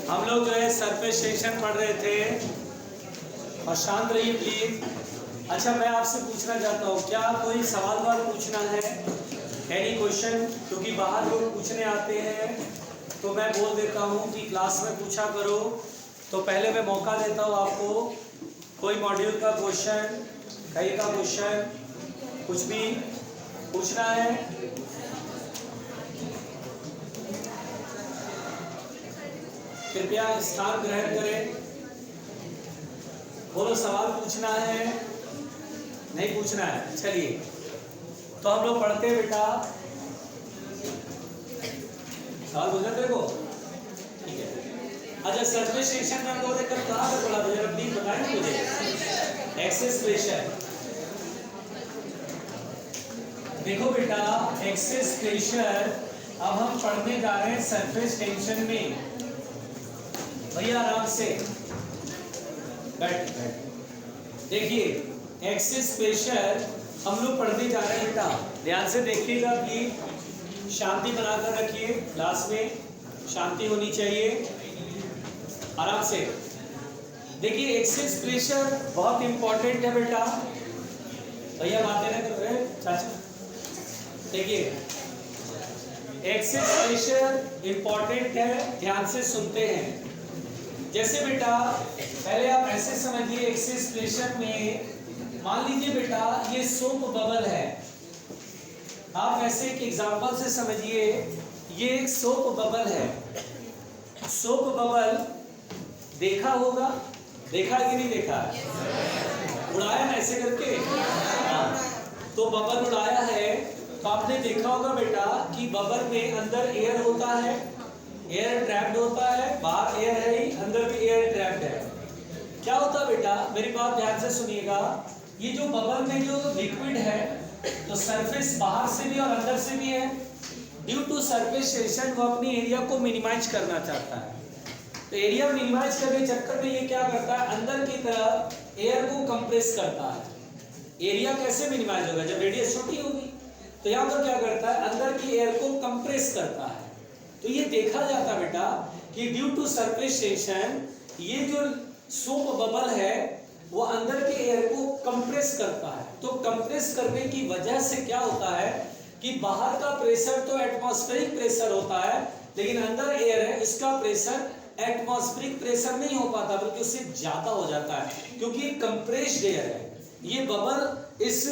हम लोग जो है सरफेस टेंशन पढ़ रहे थे और शांत रहिए प्लीज। अच्छा, मैं आपसे पूछना चाहता हूँ, क्या कोई सवाल पूछना है? Any question? क्योंकि बाहर लोग पूछने आते हैं तो मैं बोल देता हूँ कि क्लास में पूछा करो। तो पहले मैं मौका देता हूँ आपको, कोई मॉड्यूल का क्वेश्चन, कहीं का क्वेश्चन, कुछ भी पूछना है? कृपया स्थान ग्रहण करें। बोलो, सवाल पूछना है? नहीं पूछना है? चलिए, तो हम लोग पढ़ते हैं बेटा। सवाल पूछना तेरे को? ठीक है। अच्छा, सरफेस टेंशन में हम लोगों ने कल कहाँ पर पढ़ा था? जरा प्लीज बताएं मुझे। Excess pressure. देखो बेटा, एक्सेस प्रेशर अब हम पढ़ने जा रहे हैं सरफेस टेंशन में। भैया आराम से बैठ। देखिए, एक्सेस प्रेशर हम लोग पढ़ने जा रहे हैं बेटा। ध्यान से देखिएगा प्लीज, शांति बनाकर रखिए। क्लास में शांति होनी चाहिए। आराम से देखिए, एक्सेस प्रेशर बहुत इंपॉर्टेंट है बेटा। भैया बातें ना कर रहे चाचा। देखिए, एक्सेस प्रेशर इंपॉर्टेंट है, ध्यान से सुनते हैं। जैसे बेटा, पहले आप ऐसे समझिए, एक्सेस प्रेशर में मान लीजिए बेटा ये सोप बबल है। आप ऐसे एक एग्जांपल से समझिए, ये एक सोप बबल है। सोप बबल देखा होगा, देखा है कि नहीं देखा है? उड़ाया ना ऐसे करके, तो बबल उड़ाया है। तो आपने देखा होगा बेटा कि बबल में अंदर एयर होता है, एयर ट्रैप्ड होता है, बाहर एयर है ही, अंदर भी एयर ट्रैप्ड है। क्या होता है बेटा, मेरी बात ध्यान से सुनिएगा। ये जो बबल में जो लिक्विड है, तो सरफेस बाहर से भी और अंदर से भी है। ड्यू टू सरफेस टेंशन वो अपनी एरिया को मिनिमाइज करना चाहता है। तो एरिया मिनिमाइज करने के चक्कर में ये क्या करता है, अंदर की तरफ एयर को कंप्रेस करता है। एरिया कैसे मिनिमाइज होगा? जब रेडियस छोटी होगी। तो यहाँ पर क्या करता है, अंदर की एयर को कंप्रेस करता है। तो ये देखा जाता बेटा कि ड्यू टू सरफेस टेंशन ये जो सोप बबल है वो अंदर के एयर को कंप्रेस करता है। तो कंप्रेस करने की वजह से क्या होता है कि बाहर का प्रेशर तो एटमॉस्फेरिक प्रेशर होता है, लेकिन अंदर एयर है, इसका प्रेशर एटमॉस्फेरिक प्रेशर नहीं हो पाता, बल्कि उससे ज्यादा हो जाता है, क्योंकि कंप्रेस्ड एयर है। ये बबल इस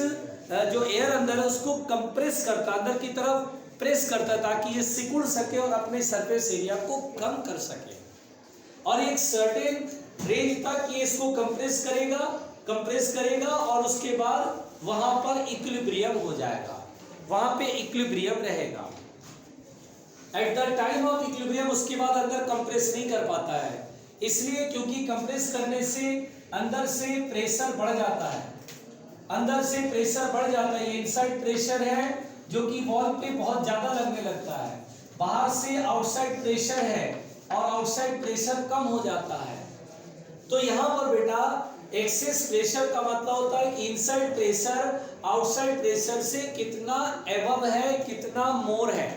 जो एयर अंदर है उसको कंप्रेस करता, अंदर की तरफ प्रेस करता, ताकि ये सिकुड़ सके और अपने सरफेस एरिया को कम कर सके। और एक सर्टेन रेंज तक ये इसको कंप्रेस करेगा और उसके बाद वहां पर इक्विलिब्रियम हो जाएगा, वहां पे इक्विलिब्रियम रहेगा। At the time of equilibrium उसके बाद अंदर कंप्रेस नहीं कर पाता है, इसलिए क्योंकि कंप्रेस करने से अंदर से प्रेशर बढ़ जाता है। अंदर से प्रेशर बढ़ जाता है, ये इनसाइड प्रेशर है जो कि वॉल पे बहुत ज्यादा लगने लगता है। बाहर से आउटसाइड प्रेशर है और आउटसाइड प्रेशर कम हो जाता है। तो यहाँ पर बेटा एक्सेस प्रेशर का मतलब होता है कि इनसाइड प्रेशर आउटसाइड प्रेशर से कितना एबव है, कितना मोर है।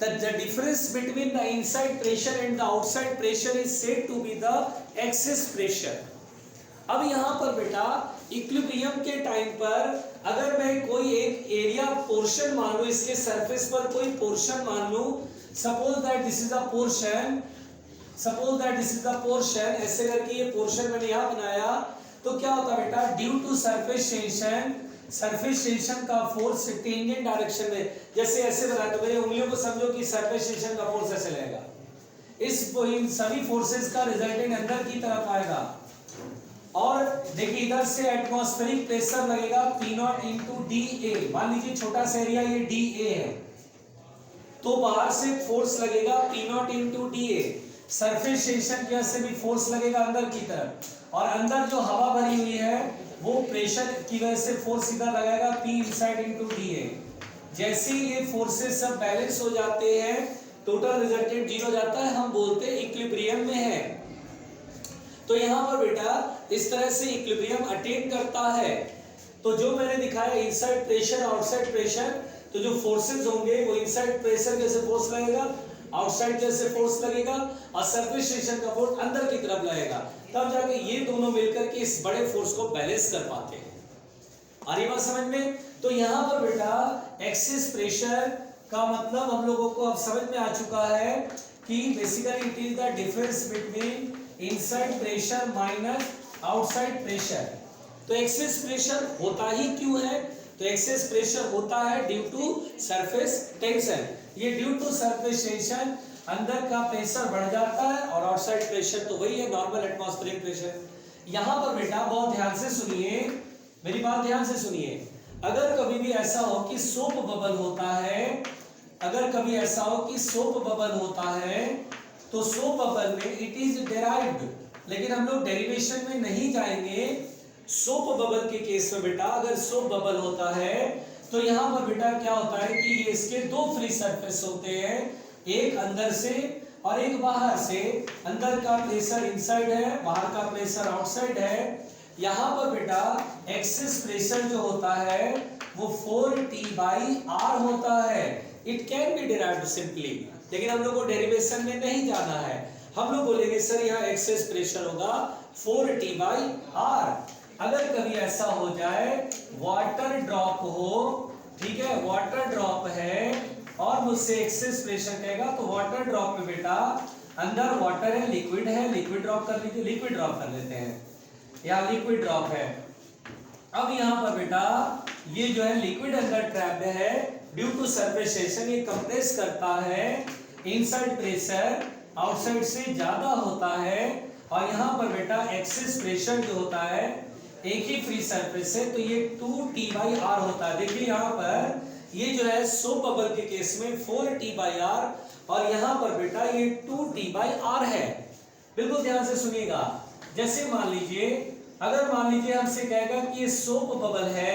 The difference between the inside pressure and the outside pressure is said to be the excess pressure. अब यहाँ पर बेटा इक्विलिब्रियम के टाइम पर अगर मैं कोई एक एरिया पोर्शन मान लूं, इसके सरफेस पर कोई पोर्शन मान लूं, suppose that this is the portion, ऐसे करके ये पोर्शन मैंने यहाँ बनाया। तो क्या होता है बेटा, ड्यू टू सरफेस टेंशन का फोर्स टेंजेंट डायरेक्शन में, जैसे ऐसे बनाया तो मेरी उंगलियों को समझो कि सरफेस टेंशन का फोर्स ऐसे लगेगा। इन सभी फोर्सेस का रिजल्टेंट अंदर की तरफ आएगा। और देखिए इधर से एटमॉस्फेरिक प्रेशर लगेगा P0 इंटू DA। मान लीजिए छोटा सा एरिया ये DA है, तो बाहर से फोर्स लगेगा P0 into DA। Surface tension की वजह से भी फोर्स लगेगा अंदर की तरफ, और अंदर जो हवा भरी हुई है वो प्रेशर की वजह से फोर्स इधर लगाएगा P इनसाइड इंटू DA। जैसे ये फोर्सेस सब बैलेंस हो जाते हैं, टोटल रिजल्टेंट 0 जाता है, हम बोलते हैं इक्विलिब्रियम में है। तो यहाँ पर बेटा इस तरह से इक्विलिब्रियम अटेन करता है। तो जो मैंने दिखाया इनसाइड प्रेशर आउटसाइड प्रेशर, तो जो फोर्सेस होंगे वो इनसाइड प्रेशर कैसे फोर्स लगेगा, आउटसाइड जैसे फोर्स लगेगा और सरफेस टेंशन का फोर्स अंदर की तरफ लगेगा, तब जाके ये दोनों मिलकर के इस बड़े फोर्स को बैलेंस कर पाते हैं। आ रही बात समझ में? तो यहां पर बेटा एक्सिस प्रेशर का मतलब हम लोगों को अब समझ में आ चुका है कि basically it is the difference between inside pressure minus outside pressure. तो एक्सिस प्रेशर होता ही क्यों है? तो एक्सेस प्रेशर होता है ड्यू टू सरफेस टेंशन। ये ड्यू टू सरफेस टेंशन अंदर का प्रेशर बढ़ जाता है और आउटसाइड प्रेशर तो वही है नॉर्मल एटमॉस्फेरिक प्रेशर। यहां पर बेटा बहुत ध्यान से सुनिए, मेरी बात ध्यान से सुनिए। अगर कभी भी ऐसा हो कि सोप बबल होता है, अगर कभी ऐसा हो कि सोप बबल होता है, तो सोप बबल में इट इज डेराइव्ड, लेकिन हम लोग डेरिवेशन में नहीं जाएंगे। सोप बबल के केस में बेटा अगर सोप बबल होता है तो यहां पर बेटा क्या होता है कि ये इसके दो फ्री सरफेस होते हैं, एक अंदर से और एक बाहर से। अंदर का प्रेशर इनसाइड है, बाहर का प्रेशर आउटसाइड है। यहां पर बेटा एक्सिस प्रेशर जो होता है वो 4T/R होता है। It can be derived simply, लेकिन हम लोग को डेरिवेशन में नहीं जाना है। हम लोग बोलेंगे सर यहाँ एक्सेस प्रेशर होगा 4T/R। अगर कभी ऐसा हो जाए वाटर ड्रॉप हो, ठीक है, वाटर ड्रॉप है और मुझसे एक्सेस प्रेशर कहेगा, तो वाटर ड्रॉप में बेटा अंदर वाटर है, लिक्विड ड्रॉप कर लीजिए, लिक्विड ड्रॉप कर लेते हैं, यहाँ लिक्विड ड्रॉप है। अब यहाँ पर बेटा ये जो है लिक्विड अंदर ट्रैप्ड है ड्यू टू सरफेस टेंशन, ये कंप्रेस करता है, इनसाइड प्रेशर आउटसाइड से ज्यादा होता है और यहाँ पर बेटा एक्सेस प्रेशर जो होता है एक ही फ्री सरफेस है, तो ये 2T/R होता है। देखिए यहाँ पर ये जो है सोप बबल के केस में 4T/R और यहाँ पर बेटा ये 2T/R है। बिल्कुल ध्यान से सुनिएगा। जैसे मान लीजिए, अगर मान लीजिए हमसे कहेगा कि ये सोप बबल है,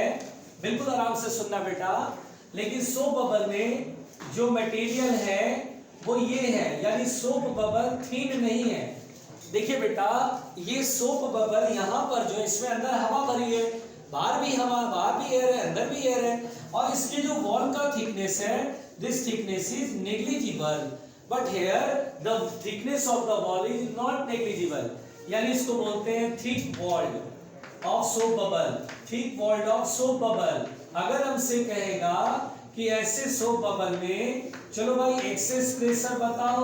बिल्कुल आराम से सुनना बेटा, लेकिन सोप बबल में जो मटेरियल है वो ये है, यानी सोप बबल थिन नहीं है। देखिए बेटा ये सोप बबल यहाँ पर जो इसमें अंदर हवा भरी है, बाहर भी हवा, बाहर भी एयर है, अंदर भी एयर है, और इसके जो वॉल का थिकनेस है, this thickness is negligible, but here the thickness of the wall is not negligible, यानी इसको बोलते हैं thick walled of soap bubble, thick walled of soap bubble. अगर हमसे कहेगा कि ऐसे सोप बबल में, चलो भाई एक्सेस प्रेशर बताओ,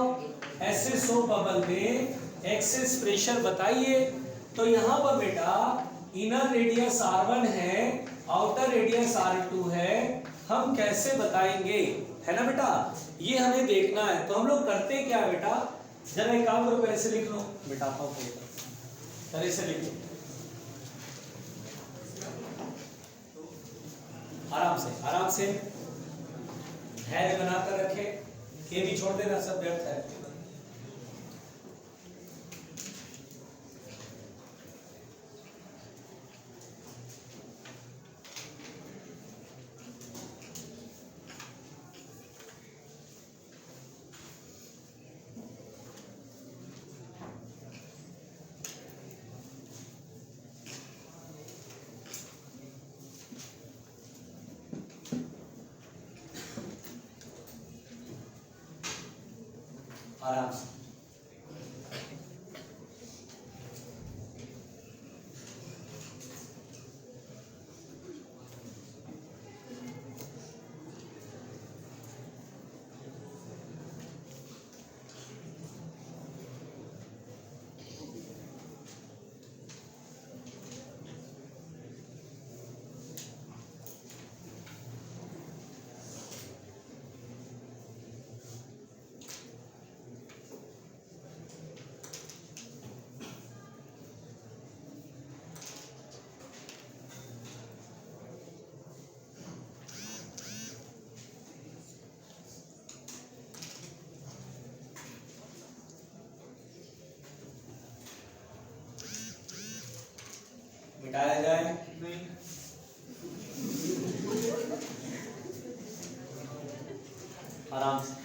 ऐसे सोप बबल में एक्सेस प्रेशर बताइए, तो यहां पर बेटा इनर रेडियस R1 है, आउटर रेडियस R2 है, हम कैसे बताएंगे, है ना बेटा, ये हमें देखना है। तो हम लोग करते क्या है बेटा, जरा एक काम करो, पहले से लिख लो बेटा, पहले से लिख लो आराम से धैर्य बनाकर रखे, ये भी छोड़ देना, सब व्यर्थ है। आराम से मिटाया जाए नहीं, आराम से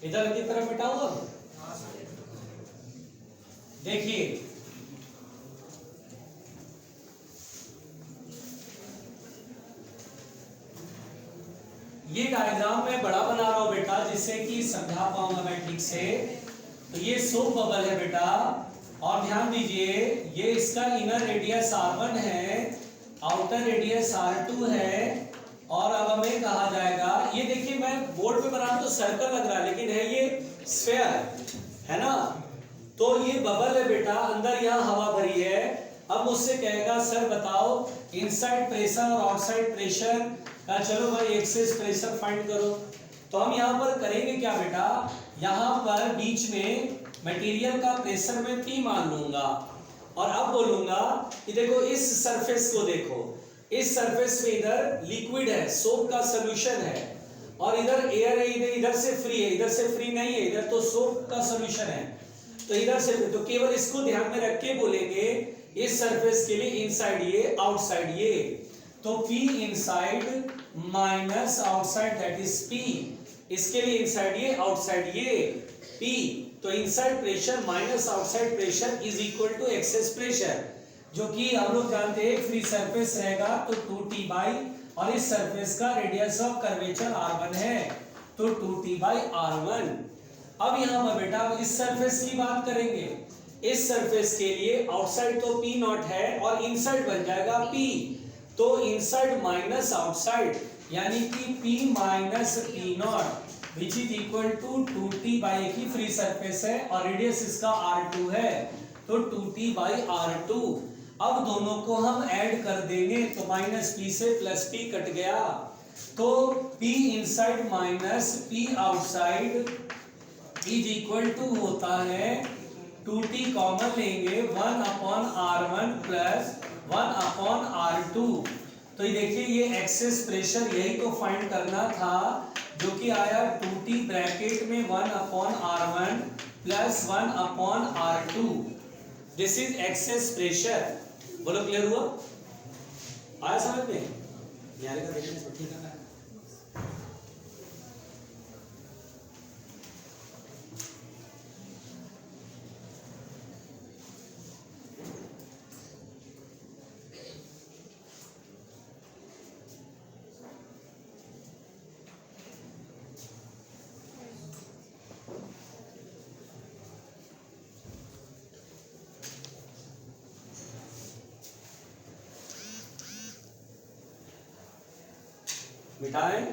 इधर की तरफ मिटाओ। अब देखिए ये डायग्राम मैं बड़ा बना रहा हूं बेटा, जिससे कि समझा पाऊंगा मैं ठीक से। तो ये सोप बबल है बेटा, और ध्यान दीजिए ये इसका इनर रेडियस R1 है, आउटर रेडियस R2 है, और अब हमें कहा जाएगा, ये देखिए मैं बोर्ड पे बना तो सर्कल लग रहा है, लेकिन है ये स्फेयर है ना। तो ये बबल है बेटा, अंदर यहाँ हवा भरी है। अब मुझसे कहेगा सर बताओ इनसाइड प्रेशर और आउटसाइड प्रेशर का, चलो भाई एक्सेस प्रेशर फाइंड करो। तो हम यहाँ पर करेंगे क्या बेटा, यहाँ पर बीच में मटेरियल का प्रेशर में P मान लूंगा, और अब बोलूंगा कि देखो इस सरफेस को देखो, इस सरफेस में इधर लिक्विड है, सोप का सोल्यूशन है, और इधर एयर है, इधर से फ्री है, इधर से फ्री नहीं है, इधर तो सोप का सोल्यूशन है, तो इधर से। तो केवल इसको ध्यान में रख के बोलेंगे इस सरफेस के लिए इनसाइड ये, आउटसाइड ये, तो P inside minus outside that is P, इसके लिए इनसाइड ये, आउटसाइड ये P, तो inside pressure minus outside pressure is equal to excess pressure, जो कि हम लोग जानते हैं फ्री सरफेस रहेगा तो 2T बाई, और इस सरफेस का रेडियस ऑफ कर्वेचर R1 है तो 2T बाई R1। अब यहां पर बेटा इस सरफेस की बात करेंगे, इस सरफेस के लिए आउटसाइड तो P नॉट है और इनसाइड बन जाएगा P, तो इनसाइड माइनस आउटसाइड यानी कि P minus P naught which is equal to 2T by, एक ही फ्री सरफेस है और रेडियस इसका R2 है तो 2T बाई R2। अब दोनों को हम ऐड कर देंगे तो माइनस P से प्लस P कट गया, तो P inside minus P outside is equal to होता है 2T कॉमन लेंगे 1 upon R1 plus 1 upon R2। तो ये देखिए ये एक्सेस प्रेशर यही तो फाइंड करना था, जो कि आया 2T ब्रैकेट में 1 upon R1 plus 1 upon R2, this is excess pressure. बोलो क्लियर हुआ, आया समझ में? यार का देखने ठीक है। मिटाएं,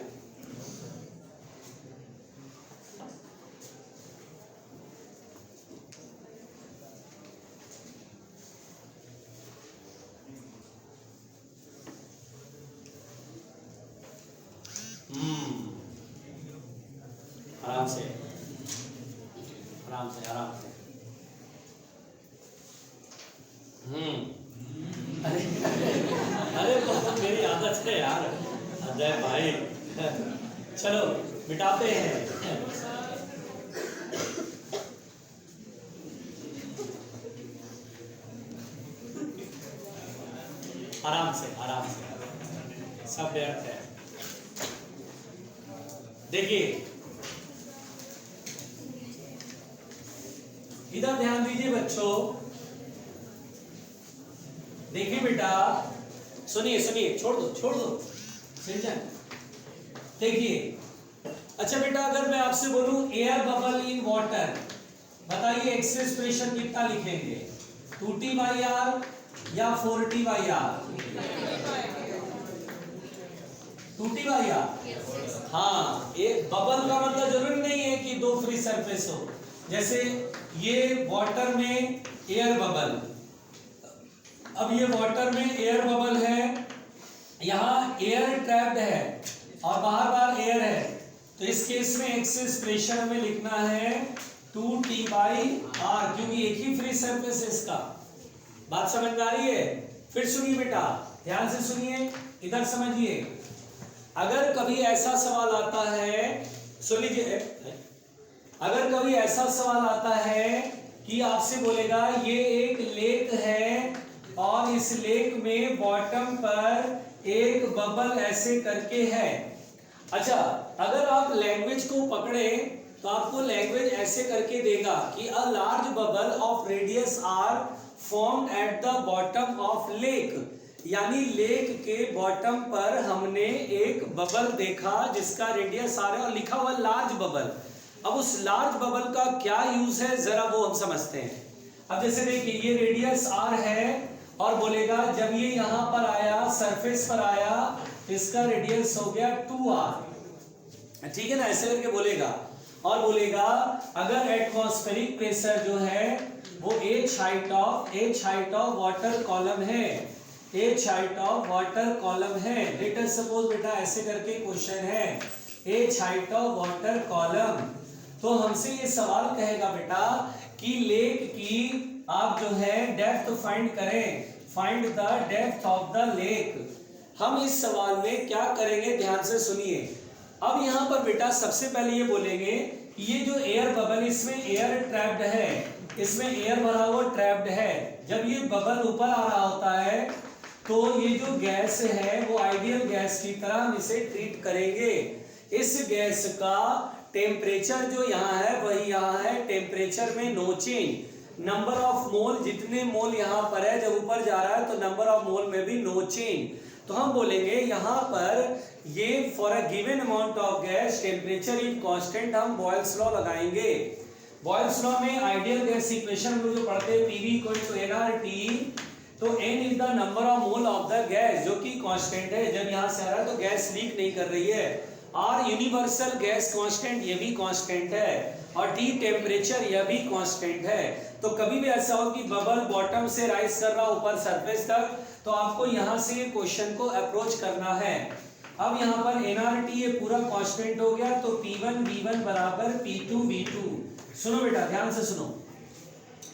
आराम से आराम से आराम से। अरे अरे तो मेरी आदत है यार अजय भाई। चलो मिटाते हैं। आराम से आराम से, सब व्यर्थ है। देखिए इधर ध्यान दीजिए बच्चों, देखिए बेटा, सुनिए सुनिए, छोड़ दो सिंचन। देखिए अच्छा बेटा, अगर मैं आपसे बोलूं एयर बबल इन वाटर, बताइए एक्सेस प्रेशर कितना लिखेंगे, 2T बाई आर या 4T by are? 2T by are. हाँ, एक बबल का मतलब जरूरी नहीं है कि दो फ्री सरफेस हो, जैसे ये वाटर में एयर बबल, अब ये वाटर में एयर बबल है, यहाँ एयर ट्रैप्ड है और बाहर एयर है, तो इस केस में एक्सेस प्रेशर में लिखना है 2T बाई आर, क्योंकि एक ही फ्री सरफेस है इसका। बात समझ में आ रही है? फिर सुनिए बेटा, ध्यान से सुनिए, इधर समझिए। अगर कभी ऐसा सवाल आता है, सुन लीजिए, अगर कभी ऐसा सवाल आता है कि आपसे बोलेगा ये एक लेक है और इस लेक में बॉटम पर एक बबल ऐसे करके है। अच्छा, अगर आप लैंग्वेज को पकड़े तो आपको लैंग्वेज ऐसे करके देगा कि a large bubble of radius R formed at the bottom of lake, यानी लेक के बॉटम पर हमने एक बबल देखा जिसका रेडियस आर है और लिखा हुआ लार्ज बबल। अब उस लार्ज बबल का क्या यूज है जरा वो हम समझते हैं। अब जैसे देखिए ये रेडियस आर है और बोलेगा जब ये यहां पर आया सरफेस पर आया तो इसका रेडियस हो गया 2r, ठीक है ना, ऐसे करके बोलेगा। और बोलेगा अगर एटमॉस्फेरिक प्रेशर जो है वो h height of water column है, h height of water column है, लेट अस सपोज बेटा ऐसे करके क्वेश्चन है h height of water column, तो हमसे ये सवाल कहेगा बेटा कि लेक की आप जो है डेप्थ फाइंड करें, find the depth of the lake. हम इस सवाल में क्या करेंगे ध्यान से सुनिए। अब यहाँ पर बेटा सबसे पहले ये बोलेंगे कि ये जो एयर बबल इसमें एयर ट्रैप्ड है, इसमें एयर भरा हुआ ट्रैप्ड है, जब ये बबल ऊपर आ रहा होता है तो ये जो गैस है वो आइडियल गैस की तरह हम इसे ट्रीट करेंगे। इस गैस का टेम्परेचर जो यहाँ है वही यहाँ है, टेम्परेचर में no change, number of mole जितने मोल यहाँ पर है जब ऊपर जा रहा है तो नंबर ऑफ मोल में भी नो चेंज। तो हम बोलेंगे यहाँ पर ये for a given amount of gas temperature is constant, हम बॉयल्स लॉ लगाएंगे। बॉयल्स लॉ में आइडियल गैस इक्वेशन में जो पढ़ते हैं PV इक्वल टू nRT, तो n is the number of mole of the gas जो कि कांस्टेंट है, जब यहाँ से आ रहा है तो गैस लीक नहीं कर रही है। R यूनिवर्सल गैस कांस्टेंट, ये भी कांस्टेंट है, और T टेम्परेचर यह भी कांस्टेंट है। तो कभी भी ऐसा हो कि बबल बॉटम से राइज कर रहा ऊपर सरफेस तक, तो आपको यहाँ से ये क्वेश्चन को अप्रोच करना है। अब यहाँ पर nRT ये पूरा कांस्टेंट हो गया, तो P1 V1 बराबर P2 V2। सुनो बेटा ध्यान से सुनो,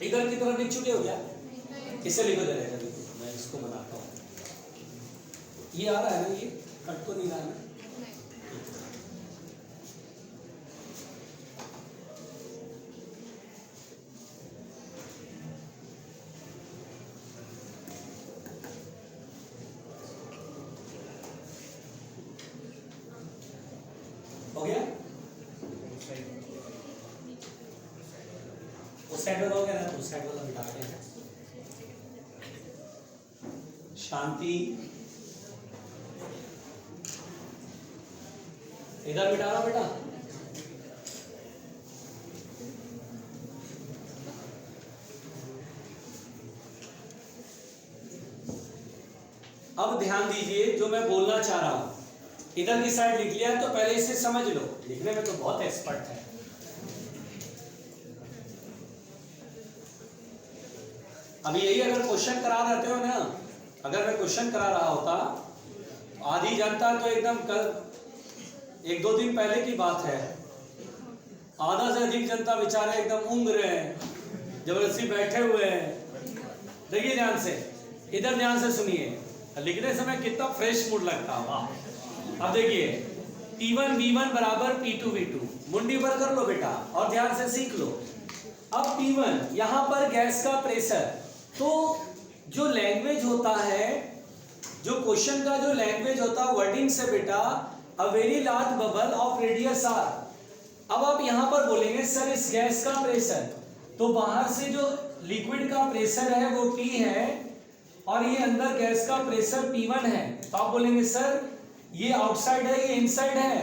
इधर की तरफ लिख चुके हो क्या? इसे लिखो जरा, मैं इसको बनाता हूँ। ये आ रहा है ना, ये कट तो नहीं रहा है ना? हो गया? उस साइड वाला हो गया ना, तो उस साइड वाला मिटाते हैं। शांति, इधर मिटा रहा बेटा। अब ध्यान दीजिए जो मैं बोलना चाह रहा हूं, इधर की साइड लिख लिया तो पहले इसे समझ लो, लिखने में तो बहुत एक्सपर्ट है। अभी यही अगर क्वेश्चन करा रहते हो ना, अगर मैं क्वेश्चन करा रहा होता, आधी जनता तो एकदम कल 1-2 दिन पहले की बात है, आधा से अधिक जनता बेचारे एकदम ऊँग रहे हैं, जबरदस्ती बैठे हुए हैं। देखिए ध्यान से, इधर ध्यान से सुनिए, लिखने समय कितना फ्रेश मूड लगता है, वाह। अब देखिए P1 V1 बराबर P2 V2, मुंडी पर कर लो बेटा और ध्यान से सीख लो। अब P1 यहाँ पर गैस का प्रेशर, तो जो लैंग्वेज होता है, जो क्वेश्चन का जो लैंग्वेज होता है वर्डिंग से बेटा, a very large bubble of radius R. अब आप यहाँ पर बोलेंगे सर इस गैस का प्रेशर, तो बाहर से जो लिक्विड का प्रेशर है वो P है और ये अंदर गैस का प्रेशर P1 है, तो आप बोलेंगे सर ये आउटसाइड है ये इनसाइड है,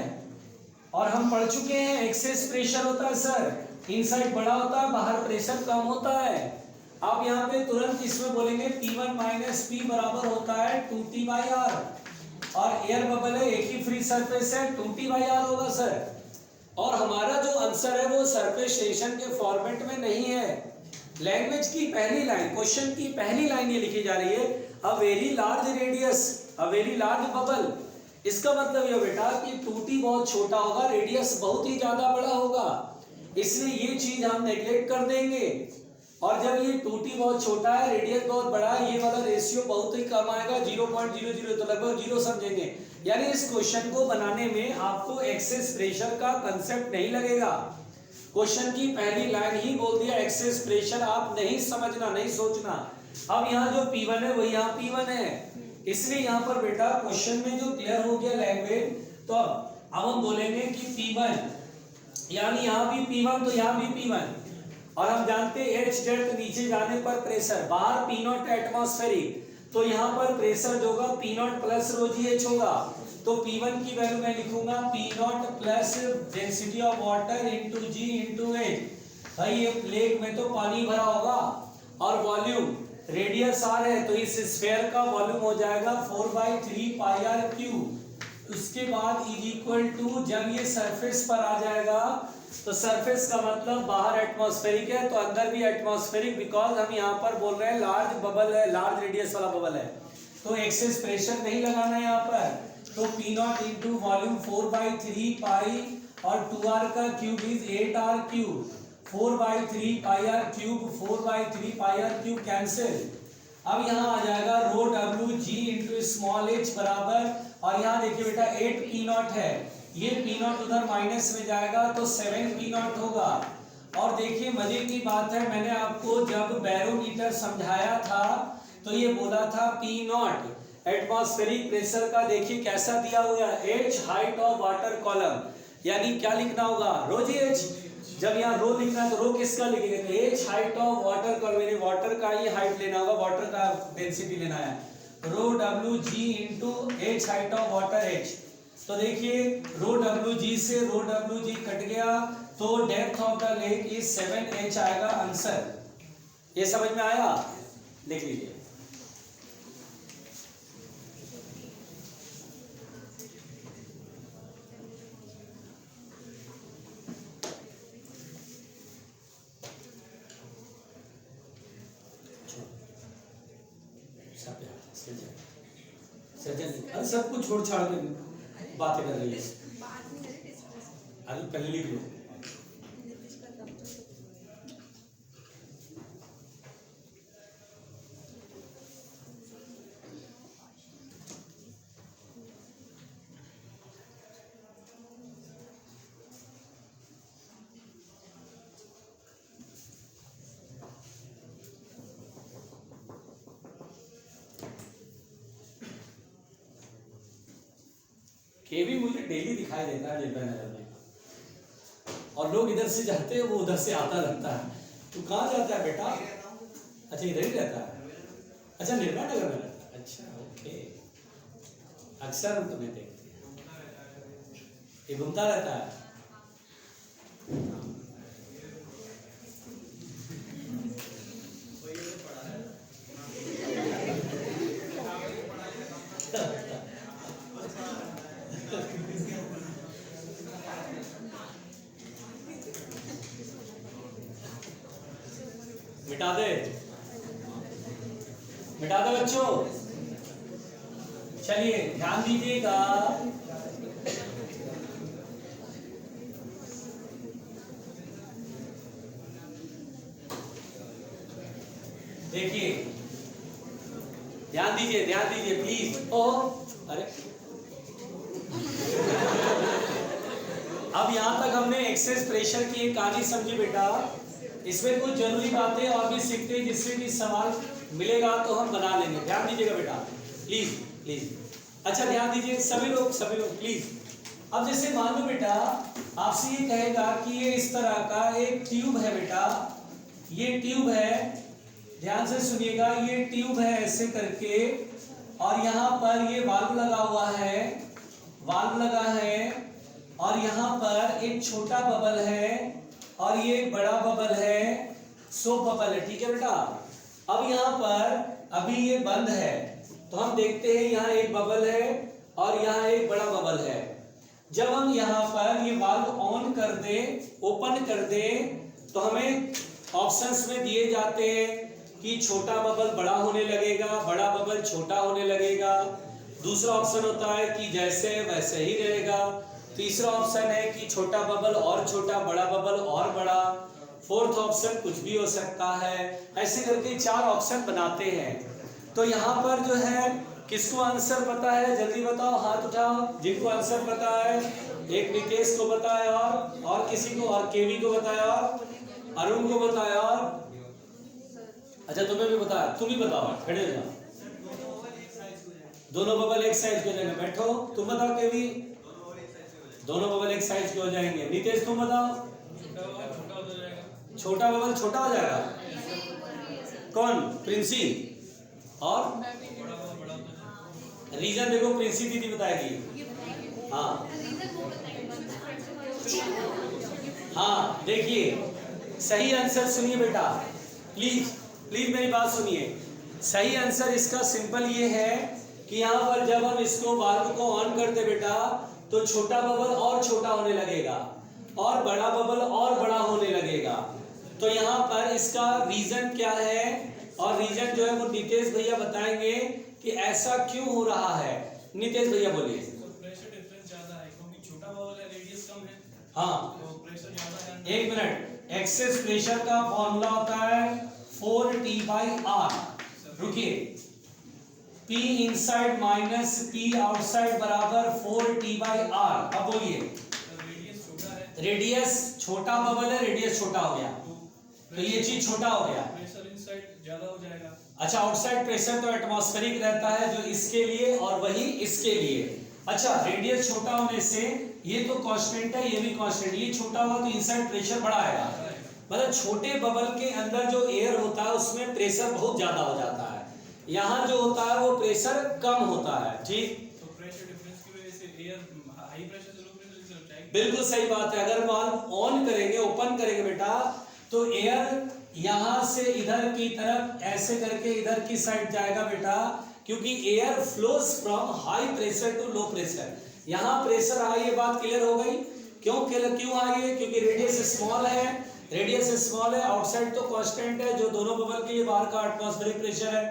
और हम पढ़ चुके हैं एक्सेस प्रेशर होता है सर, इनसाइड बड़ा होता है बाहर प्रेशर कम होता है। आप यहाँ पे तुरंत इसमें बोलेंगे P1 माइनस P बराबर होता है 2T/R, और एयर बबल है एक ही फ्री सरफेस है 2T/R होगा सर। और हमारा जो आंसर है वो सरफेस टेंशन के फॉर्मेट में नहीं है। लैंग्वेज की पहली लाइन, क्वेश्चन की पहली लाइन ये लिखी जा रही है अ वेरी लार्ज रेडियस, अ वेरी लार्ज बबल। इसका मतलब ये बेटा कि 2T बहुत छोटा होगा, रेडियस बहुत ही ज्यादा बड़ा होगा, इसलिए ये चीज हम नेग्लेक्ट कर देंगे। और जब ये 2T बहुत छोटा है, रेडियस बहुत बड़ा है, ये वाला रेशियो बहुत ही कम आएगा, 0.00, तो लगभग 0 समझेंगे। यानी इस क्वेश्चन को बनाने में आपको एक्सेस प्रेशर का कंसेप्ट नहीं लगेगा। क्वेश्चन की पहली लाइन ही बोल दिया एक्सेस प्रेशर, आप नहीं समझना, नहीं सोचना। अब यहाँ जो P1 है वही यहाँ P1 है, इसलिए यहाँ पर बेटा क्वेश्चन में जो क्लियर हो गया लैंग्वेज, तो अब हम बोलेंगे कि P1 यानी यहाँ भी P1 तो यहाँ भी P1, और हम जानते हैं H डेल्ट नीचे जाने पर प्रेशर, बाहर P0 एटमॉस्फेरिक, तो यहाँ पर प्रेशर जो होगा P0 प्लस रो जी एच होगा। तो P1 की वैल्यू मैं लिखूंगा P0 plus density of water into G into H. भाई ये प्लेट में तो पानी भरा होगा, और वॉल्यूम रेडियस आर है, तो इस स्फीयर का वॉल्यूम हो जाएगा 4/3 पाई आर क्यूब। उसके बाद इज इक्वल टू, जब ये सरफेस पर आ जाएगा तो सरफेस का मतलब बाहर एटमॉस्फेरिक है तो अंदर भी एटमॉस्फेरिक, बिकॉज हम यहाँ पर बोल रहे हैं लार्ज बबल है, लार्ज रेडियस वाला बबल है, तो एक्सेस प्रेशर नहीं लगाना है यहाँ पर। तो P0 इंटू वॉल्यूम 4/3 पाई और 2r का cube is 8r cube, 4/3 pi r cube, 4/3 pi r cube cancel. अब यहाँ आ जाएगा rho W G into small H बराबर, और यहाँ देखिए बेटा 8 P0 है, ये P0 उधर माइनस में जाएगा तो 7 P0 होगा। और देखिए मजे की बात है, मैंने आपको जब बैरोमीटर समझाया था तो ये बोला था P0 एटमॉस्फेरिक प्रेशर का, देखिए कैसा दिया हुआ है, H height of water column, यानी क्या लिखना होगा रो जी एच। जब यहाँ रो लिखना है तो रो किसका लिखेंगे, तो H height of water column, यानी वाटर का ही हाइट लेना होगा, वाटर का डेंसिटी लेना है, rho W G into H height of water H। तो देखिए रो डब्ल्यू जी से रो डब्ल्यू जी कट गया, तो depth of the lake is 7H आएगा आंसर। ये समझ में आया, लिख लीजिए। अरे सब कुछ छोड़ छाड़ के बातें कर रही है, अरे पहले लिख लो। केवी मुझे डेली दिखाई देता है निर्भय नगर में, और लोग इधर से जाते हैं वो उधर से आता रहता है। तू कहाँ जाता है बेटा? अच्छा इधर ही रहता है, अच्छा निर्भय नगर में रहता है, अच्छा ओके। अक्सर हम तुम्हें देखते हैं, ये घूमता रहता है। मिटा दे, मिटा दो बच्चों। चलिए ध्यान दीजिएगा, देखिए ध्यान दीजिए, ध्यान दीजिए प्लीज। ओ अरे अब यहां तक हमने एक्सेस प्रेशर की एक कहानी समझी बेटा, इसमें कुछ जरूरी बातें और भी सीखते हैं जिससे कि सवाल मिलेगा तो हम बना लेंगे। ध्यान दीजिएगा बेटा प्लीज प्लीज। अच्छा ध्यान दीजिए सभी लोग प्लीज। अब जैसे मान लो बेटा आपसे ये कहेगा कि ये इस तरह का एक ट्यूब है बेटा, ये ट्यूब है, ध्यान से सुनिएगा, ये ट्यूब है ऐसे करके, और यहाँ पर ये वाल्व लगा हुआ है, वाल्व लगा है, और यहाँ पर एक छोटा बबल है और ये एक बड़ा बबल है, सोप बबल है, ठीक है बेटा। अब यहाँ पर अभी ये बंद है, तो हम देखते हैं यहाँ एक बबल है और यहाँ एक बड़ा बबल है। जब हम यहाँ पर ये वाल्व ऑन कर दे, ओपन कर दे, तो हमें ऑप्शंस में दिए जाते हैं कि छोटा बबल बड़ा होने लगेगा, बड़ा बबल छोटा होने लगेगा। दूसरा ऑप्शन होता है कि जैसे वैसे ही रहेगा। तीसरा ऑप्शन है कि छोटा बबल और छोटा, बड़ा बबल और बड़ा। फोर्थ ऑप्शन कुछ भी हो सकता है। ऐसे करके 4 ऑप्शन बनाते हैं। तो यहाँ पर जो है किसको आंसर पता है जल्दी बताओ, हाथ उठाओ जिनको आंसर पता है। एक निकेश को बताया और किसी को, और केवी को बताया, अरुण को बताया, अच्छा तुम्हें भी बताया, तुम ही बताओ, खड़े हो जाओ। दोनों बबल एक साइज को लेना, बैठो। तुम बताओ केवी, दोनों बबल एक साइज के हो जाएंगे। नितेश तुम बताओ। छोटा बबल छोटा हो जाएगा। कौन? प्रिंसी। और रीजन देखो, प्रिंसी दीदी बताएगी। हाँ हाँ, देखिए सही आंसर सुनिए बेटा, प्लीज प्लीज मेरी बात सुनिए। सही आंसर इसका सिंपल ये है कि यहाँ पर जब हम इसको वाल्व को ऑन करते बेटा, तो छोटा बबल और छोटा होने लगेगा और बड़ा बबल और बड़ा होने लगेगा। तो यहाँ पर इसका रीजन क्या है, और रीजन जो है वो नितेश भैया बताएंगे कि ऐसा क्यों हो रहा है। नितेश भैया बोलिए। प्रेशर डिफरेंस ज्यादा है क्योंकि छोटा बबल है, रेडियस कम है। हाँ, तो प्रेशर ज्यादा है। एक मिनट, एक्सेस प्रेशर का फॉर्मूला होता है 4T/R। रुकिए, P inside minus P outside बराबर 4T/R। अब बोलिए। रेडियस छोटा है, रेडियस छोटा बबल है, रेडियस छोटा हो गया तो ये चीज छोटा हो गया। प्रेशर इनसाइड ज्यादा हो जाएगा। अच्छा, आउटसाइड प्रेशर तो एटमॉस्फेरिक रहता है जो इसके लिए और वही इसके लिए। अच्छा, रेडियस छोटा होने से ये तो कांस्टेंट है, ये भी कांस्टेंट, ये छोटा हुआ तो इनसाइड प्रेशर बड़ा आएगा। मतलब छोटे बबल के अंदर जो एयर होता है उसमें प्रेशर बहुत ज्यादा हो जाता है, यहाँ जो होता है वो प्रेशर कम होता है। ठीक, तो प्रेशर डिफरेंस की वजह से एयर हाई प्रेशर से लो प्रेशर की तरफ जाएगी। बिल्कुल सही बात है। अगर वाल्व ऑन करेंगे, ओपन करेंगे बेटा, तो एयर यहां से इधर की तरफ ऐसे करके इधर की साइड जाएगा बेटा, क्योंकि air flows from high pressure to low pressure. यहां प्रेशर हाई, ये बात क्लियर हो गई। क्यों हाई है? क्योंकि रेडियस स्मॉल है, रेडियस स्मॉल है, आउटसाइड तो कांस्टेंट है जो दोनों बबल के, ये बाहर का एटमॉस्फेरिक प्रेशर है।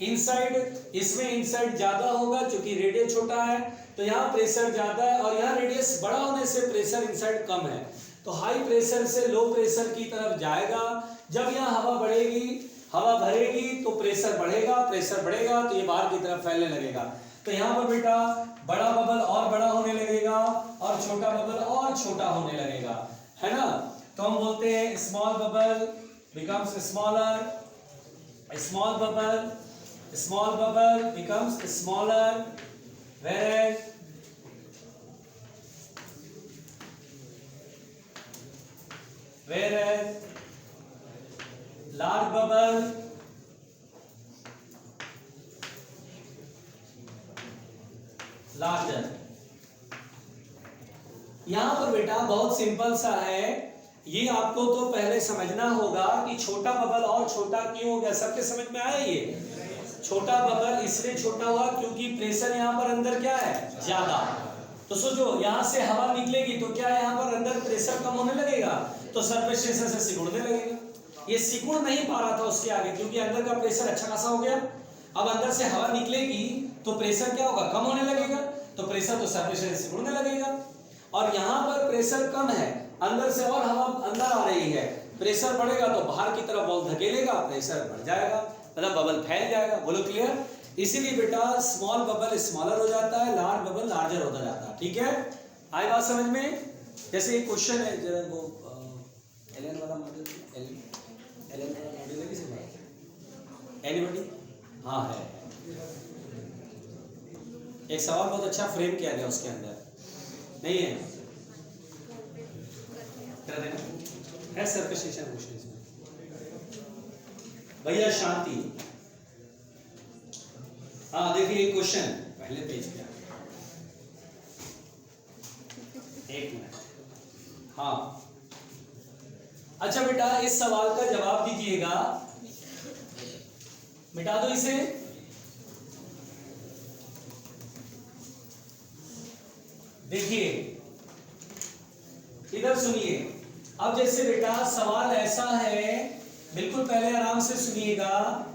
इनसाइड, इसमें इनसाइड ज्यादा होगा क्योंकि रेडियस छोटा है, तो यहाँ प्रेशर ज्यादा है, और यहाँ रेडियस बड़ा होने से प्रेशर इनसाइड कम है, तो हाई प्रेशर से लो प्रेशर की तरफ जाएगा। जब यहाँ हवा बढ़ेगी, हवा भरेगी तो प्रेशर बढ़ेगा, प्रेशर बढ़ेगा तो ये बाहर की तरफ फैलने लगेगा। तो यहाँ पर बेटा बड़ा बबल और बड़ा होने लगेगा और छोटा बबल और छोटा होने लगेगा, है ना। तो हम बोलते हैं small bubble becomes smaller, small bubble becomes smaller, whereas large bubble larger। यहां पर बेटा बहुत सिंपल सा है, ये आपको तो पहले समझना होगा कि छोटा बबल और छोटा क्यों हो गया। सबके समझ में आया? ये छोटा बबल इसलिए छोटा हुआ क्योंकि प्रेशर यहां पर अंदर क्या है? ज्यादा। तो सोचो, यहां से हवा निकलेगी तो क्या यहां पर अंदर प्रेशर कम होने लगेगा, तो सरफेस टेंशन से सिकुड़ने लगेगा। ये सिकुड़ नहीं पा रहा था उसके आगे क्योंकि अंदर का प्रेशर अच्छा खासा हो गया। अब अंदर से हवा निकलेगी तो प्रेशर क्या होगा? कम होने लगेगा, तो प्रेशर तो सरफेस से सिकुड़ने लगेगा। और यहाँ पर प्रेशर कम है, अंदर से और हवा अंदर आ रही है, प्रेशर बढ़ेगा तो बाहर की तरफ बॉल धकेलेगा, प्रेशर बढ़ जाएगा, मतलब बबल फैल जाएगा। बोलो क्लियर? इसीलिए बेटा स्मॉल बबल स्मॉलर हो जाता है, लार्ज बबल लार्जर होता जाता है। ठीक है, आई बात समझ में? जैसे एक क्वेश्चन है, जरा वो एलन वाला मॉडल, एलन वाला मॉडल है किसी का? एनीबॉडी? हाँ है। एक सवाल बहुत अच्छा फ्रेम किया गया उसके अंदर, नहीं है? कर देना है सर पे शेषन क्वेश्चन इसमें। भैया शांति। हाँ देखिए एक क्वेश्चन पहले पेज पे, एक मिनट। हाँ अच्छा बेटा, इस सवाल का जवाब दीजिएगा, मिटा दो इसे। देखिए इधर सुनिए। अब जैसे बेटा सवाल ऐसा है, बिल्कुल पहले आराम से सुनिएगा।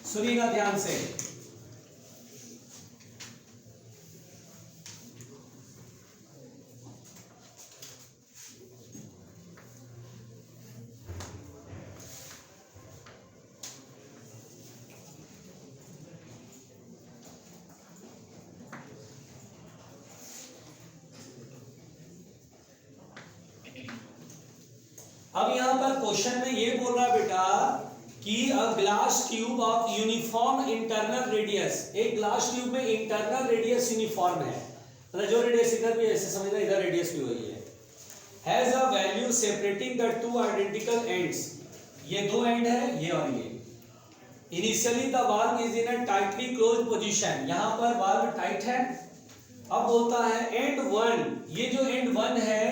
सुनिएगा ध्यान से। अब यहां पर क्वेश्चन में ये बोल रहा बेटा कि a glass tube of uniform internal radius, एक ग्लास ट्यूब में इंटरनल रेडियस यूनिफॉर्म है, मतलब जो रेडियस इधर भी ऐसे समझना इधर रेडियस भी वही है, has a value separating the two identical ends, ये दो एंड है ये और ये। Initially the valve is in a tightly closed position, यहां पर वाल्व टाइट है। अब बोलता है एंड वन, ये जो एंड वन है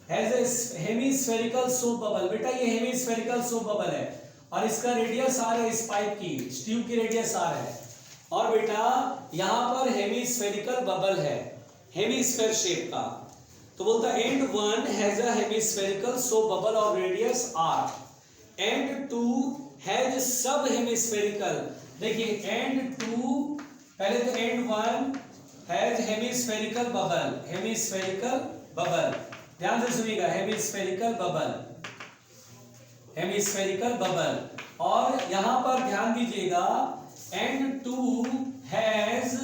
has a hemispherical soap bubble, बेटा ये हेमिस्फेरिकल सोप बबल है और इसका रेडियस आर है, इस पाइप की, इस ट्यूब की रेडियस आर है, और बेटा यहां पर हेमिस्फेरिकल बबल है, हेमिस्फेयर शेप का। तो बोलता है and one has a hemispherical soap bubble of radius R, and two has sub hemispherical, देखिए एंड टू, पहले तो and one has hemispherical bubble, hemispherical bubble, ध्यान से सुनिएगा, हेमिस्फेरिकल बबल, हेमिस्फेरिकल बबल, और यहां पर ध्यान दीजिएगा and two has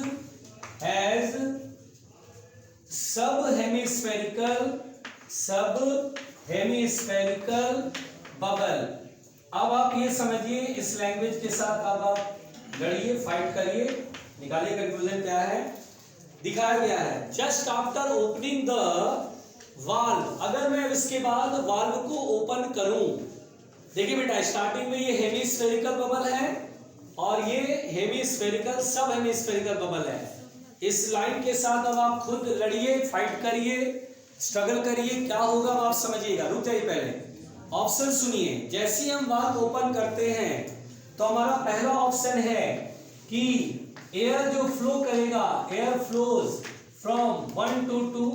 sub hemispherical bubble. अब आप ये समझिए, इस लैंग्वेज के साथ अब आप लड़िए, फाइट करिए, निकालिए कंक्लूजन क्या है। दिखाया गया है just after opening the valve, अगर मैं इसके बाद वाल्व को ओपन करूं, देखिए बेटा स्टार्टिंग में ये हेमिस्फेरिकल बबल है और ये हेमिस्फेरिकल सब हेमिस्फेरिकल बबल है। इस लाइन के साथ अब आप खुद लड़िए, फाइट करिए, स्ट्रगल करिए, क्या होगा आप समझिएगा। रुक जाइए, पहले ऑप्शन सुनिए। जैसे ही हम वाल्व ओपन करते हैं तो हमारा पहला ऑप्शन है कि एयर जो फ्लो करेगा, air flows from 1 to 2,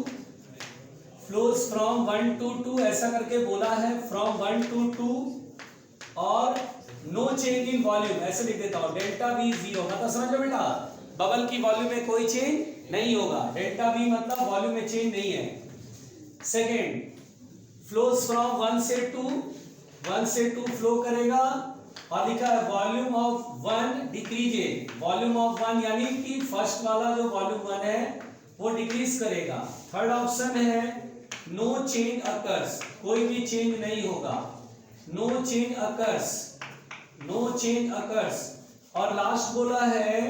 flows from 1 to 2, ऐसा करके बोला है, फ्रॉम 1 to 2, और नो चेंज इन वॉल्यूम, ऐसे लिख देता हूं, डेल्टा वी जीरो, मतलब समझ लो बेटा बबल की वॉल्यूम में कोई चेंज नहीं होगा, डेल्टा वी मतलब वॉल्यूम में चेंज नहीं है। सेकेंड, फ्लोज फ्रॉम 1 से 2, 1 से 2 फ्लो करेगा, और लिखा है volume of 1 decreases, volume of 1 यानी कि फर्स्ट वाला जो वॉल्यूम 1 है वो डिक्रीज करेगा। थर्ड ऑप्शन है नो चेंज अकर्स, कोई भी चेंज नहीं होगा, no change occurs, no change occurs, और लास्ट बोला है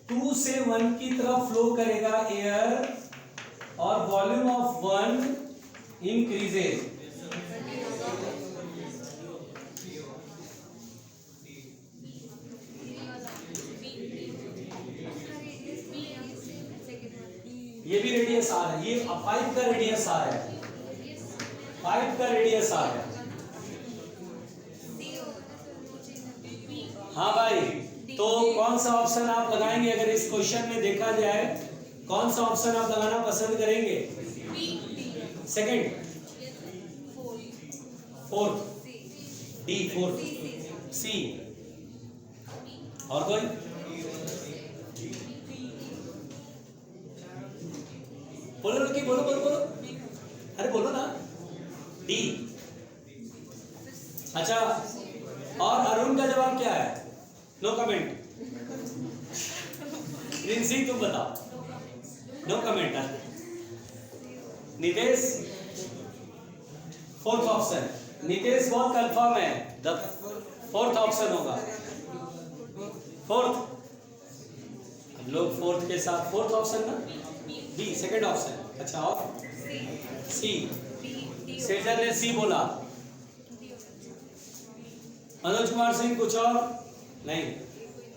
2 से 1 की तरफ फ्लो करेगा एयर और वॉल्यूम ऑफ 1 इंक्रीजेज। ये भी रेडियस आर है, ये पाइप का रेडियस आर है, पाइप का रेडियस आर है। हाँ भाई, तो कौन सा ऑप्शन आप लगाएंगे अगर इस क्वेश्चन में देखा जाए, कौन सा ऑप्शन आप लगाना पसंद करेंगे? सेकंड, फोर्थ, डी, फोर्थ, सी, और कोई? बोलो लड़की, बोलो बोलो बोलो, अरे बोलो ना, डी। अच्छा, और अरुण का जवाब क्या है? No comment. प्रिंसी तुम बताओ, no comment. Nitesh, fourth option, Nitesh बहुत कंफर्म है, द फोर्थ ऑप्शन होगा, फोर्थ। हम लोग फोर्थ के साथ, फोर्थ ऑप्शन ना, बी सेकंड ऑप्शन। अच्छा, और सी, सेजल ने सी बोला, मनोज कुमार सिंह कुछ और नहीं,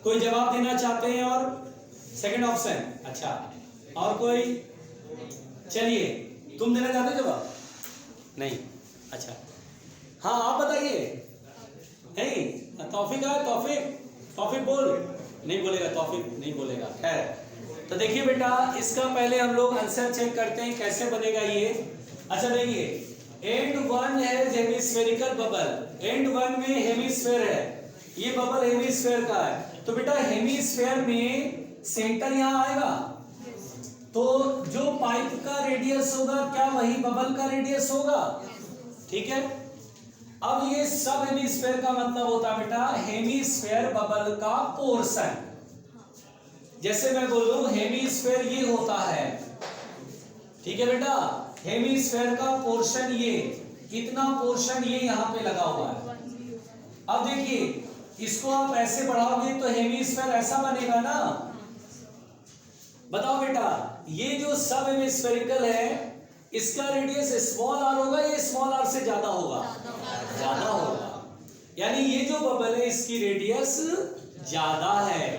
कोई जवाब देना चाहते हैं? और सेकंड ऑप्शन, अच्छा, और कोई? चलिए, तुम देना चाहते हो जवाब? नहीं, अच्छा, हाँ आप बताइए। नहीं, तौफीक है, तौफीक, तौफीक बोल, नहीं बोलेगा, तौफीक नहीं बोलेगा, खैर। तो देखिए बेटा, इसका पहले हम लोग आंसर चेक करते हैं कैसे बनेगा ये। अच्छा देखिए, एंड 1 है हेमिस्फेरिकल बबल, एंड 1 में हेमिस्फेयर है, ये बबल हेमिस्फेयर का है, तो बेटा हेमिस्फेयर में सेंटर यहां आएगा, तो जो पाइप का रेडियस होगा क्या वही बबल का रेडियस होगा? ठीक है। अब ये सब हेमिस्फेयर का मतलब होता है बेटा हेमिस्फेयर बबल का पोर्शन। जैसे मैं बोलूं हेमिस्फेयर ये होता है, ठीक है बेटा, हेमिस्फेयर का पोर्शन ये, कितना पोर्शन ये यहां पे लगा हुआ है, अब देखिए इसको आप ऐसे बढ़ाओगे तो हेमिस्फीयर ऐसा बनेगा ना। बताओ बेटा, ये जो सब हेमिस्फेरिकल है इसका रेडियस स्मॉल आर होगा या स्मॉल आर से ज्यादा होगा? ज्यादा होगा। यानी ये जो बबल है इसकी रेडियस ज्यादा है।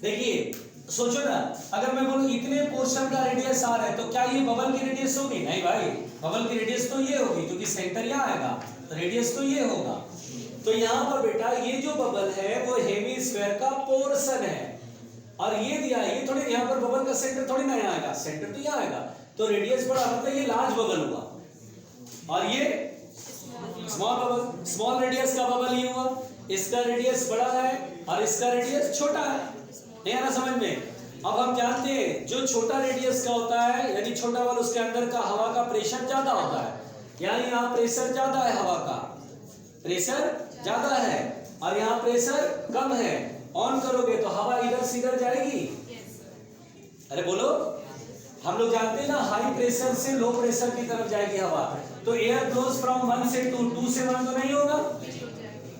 देखिए सोचो ना, अगर मैं बोलूं इतने पोर्शन का रेडियस आर है तो क्या ये बबल की रेडियस होगी? नहीं भाई, बबल की रेडियस तो ये होगी क्योंकि सेंटर यहाँ आएगा तो रेडियस तो ये होगा। तो यहाँ पर बेटा ये जो बबल है वो हेमिस्फीयर का पोर्शन है और ये दिया है, ये थोड़ी यहाँ पर बबल का सेंटर थोड़ी ना यहाँ आएगा, सेंटर तो यहाँ आएगा तो रेडियस बड़ा मतलब ये लार्ज बबल हुआ और ये स्मॉल बबल, स्मॉल रेडियस का बबल ही हुआ। इसका रेडियस बड़ा है और इसका रेडियस छोटा है। नहीं आना समझ में? अब हम जानते हैं जो छोटा रेडियस का होता है यानी छोटा बबल उसके अंदर का हवा का प्रेशर ज्यादा होता है, यानी यहाँ प्रेशर ज्यादा है, हवा का प्रेशर ज्यादा है और यहाँ प्रेशर कम है। ऑन करोगे तो हवा इधर से इधर जाएगी। अरे बोलो, हम लोग जानते हैं ना हाई प्रेशर से लो प्रेशर की तरफ जाएगी हवा। तो एयर फ्लोज फ्रॉम 1 से 2, 2 से 1 तो नहीं होगा।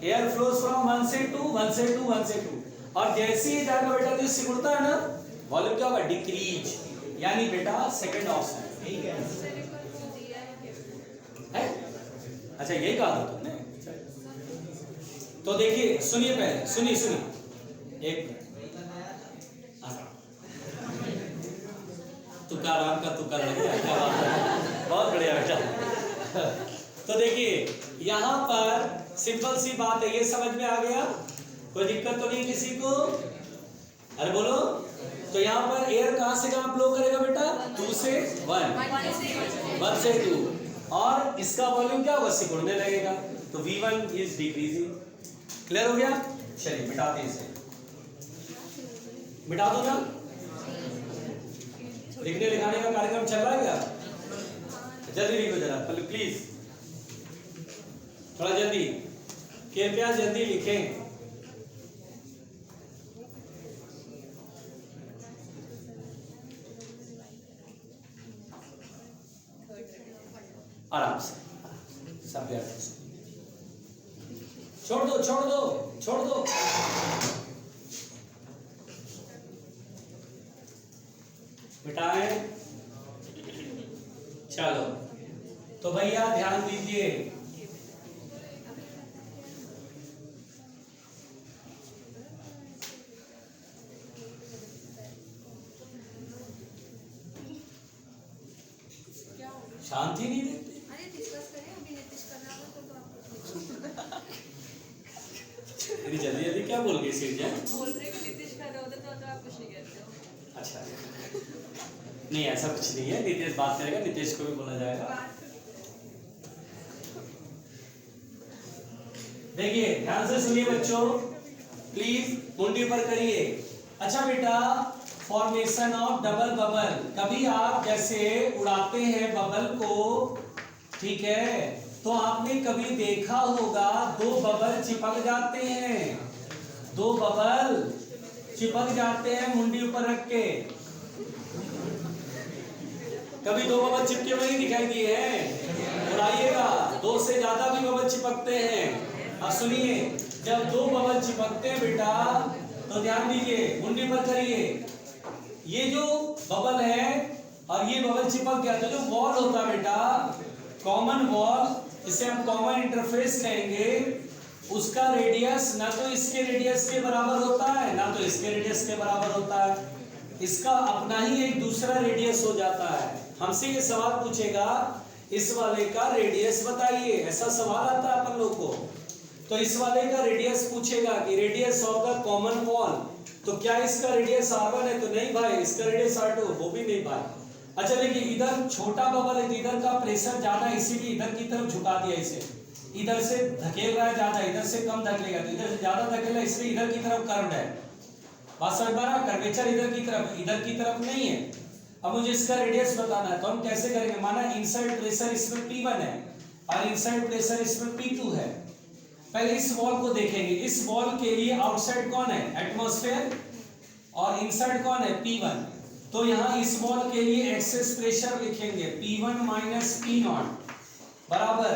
एयर फ्लोज फ्रॉम 1 से 2, 1 से 2, 1 से 2 और जैसे ही जाएगा बेटा तो सिकुड़ता है ना, वॉल्यूम क्या होगा? डिक्रीज। यानी बेटा सेकंड ऑप्शन ठीक है। अच्छा यही कहा था तुमने। तो देखिए सुनिए, पहले सुनिए एक तुकाराम का तुक्का लग गया, क्या बात है, बहुत बढ़िया बेटा। तो देखिए यहाँ पर सिंपल सी बात है, ये समझ में आ गया? कोई दिक्कत तो नहीं किसी को? अरे बोलो। तो यहाँ पर एयर कहाँ से कहाँ फ्लो करेगा बेटा? 2 से 1, 1 से 2 और इसका वॉल्यूम क्या होगा? सिकुड़ने लगेगा तो V1 इज डिक्रीजिंग। क्लियर हो गया? चलिए मिटाते इसे, मिटा दो ना। लिखने लिखाने का कार्यक्रम चल रहा है क्या? जल्दी लिखो जरा प्लीज, थोड़ा जल्दी, कृपया जल्दी लिखें। आराम से सब प्यार से। छोड़ दो मिटाएं। चलो तो भैया ध्यान दीजिए, शांति नहीं देते। अरे डिस्कस करें, अभी नीतीश कर रहा होगा तो आप इतनी जल्दी जल्दी क्या बोल गई सीट जाए? बोल रहे कि नीतीश कर रहे होते तो आप कुछ नहीं कहते हो। अच्छा नहीं ऐसा कुछ नहीं है, नीतीश बात करेगा, नीतीश को भी बोला जाएगा। देखिए ध्यान से सुनिए बच्चों, प्लीज मुंडी पर करिए। अच्छा बेटा, फॉर्मेशन ऑफ डबल बबल, कभी आप जैसे उड़ाते हैं बबल को, ठीक है, तो आपने कभी देखा होगा 2 बबल चिपक जाते हैं, 2 बबल चिपक जाते हैं मुंडी ऊपर रख के। कभी 2 बबल चिपके हुए दिखाई दिए हैं? उड़ाइएगा, 2 से ज्यादा भी बबल चिपकते हैं। अब सुनिए, जब 2 बबल चिपकते हैं बेटा तो ध्यान दीजिए, मुंडी पर करिए। ये जो बबल है और ये बबल चिपक गया तो जो वॉल होता है बेटा, कॉमन वॉल, इसे हम कॉमन इंटरफेस कहेंगे, उसका रेडियस ना तो इसके रेडियस के बराबर होता है ना तो इसके रेडियस के बराबर होता है, इसका अपना ही एक दूसरा रेडियस हो जाता है। हमसे ये सवाल पूछेगा इस वाले का रेडियस बताइए, ऐसा सवाल आता है अपन लोग को। तो इस वाले का रेडियस पूछेगा कि radius of the common wall, तो क्या इसका रेडियस R1 है? तो नहीं भाई, इसका रेडियस R2, वो भी नहीं भाई। अच्छा देखिए, इधर छोटा बबल है तो इधर का प्रेशर ज्यादा है, इसीलिए इधर की तरफ झुका दिया इसे, इधर से धकेल रहा है ज्यादा, इधर से कम धकेलेगा, तो इधर से ज्यादा धकेला इसलिए इधर की तरफ कर्व है। बात समझ पा रहा? कर्वेचर इधर की तरफ नहीं है। अब मुझे इसका रेडियस बताना है तो हम कैसे करेंगे? माना इनसाइड प्रेशर इसमें P1 है और इनसाइड प्रेशर इसमें P2 है। पहले इस वॉल को देखेंगे, इस वॉल के लिए आउटसाइड कौन है? एटमॉस्फेयर, और इनसाइड कौन है? P1। तो यहाँ इस वॉल के लिए एक्सेस प्रेशर लिखेंगे P1 - P0 बराबर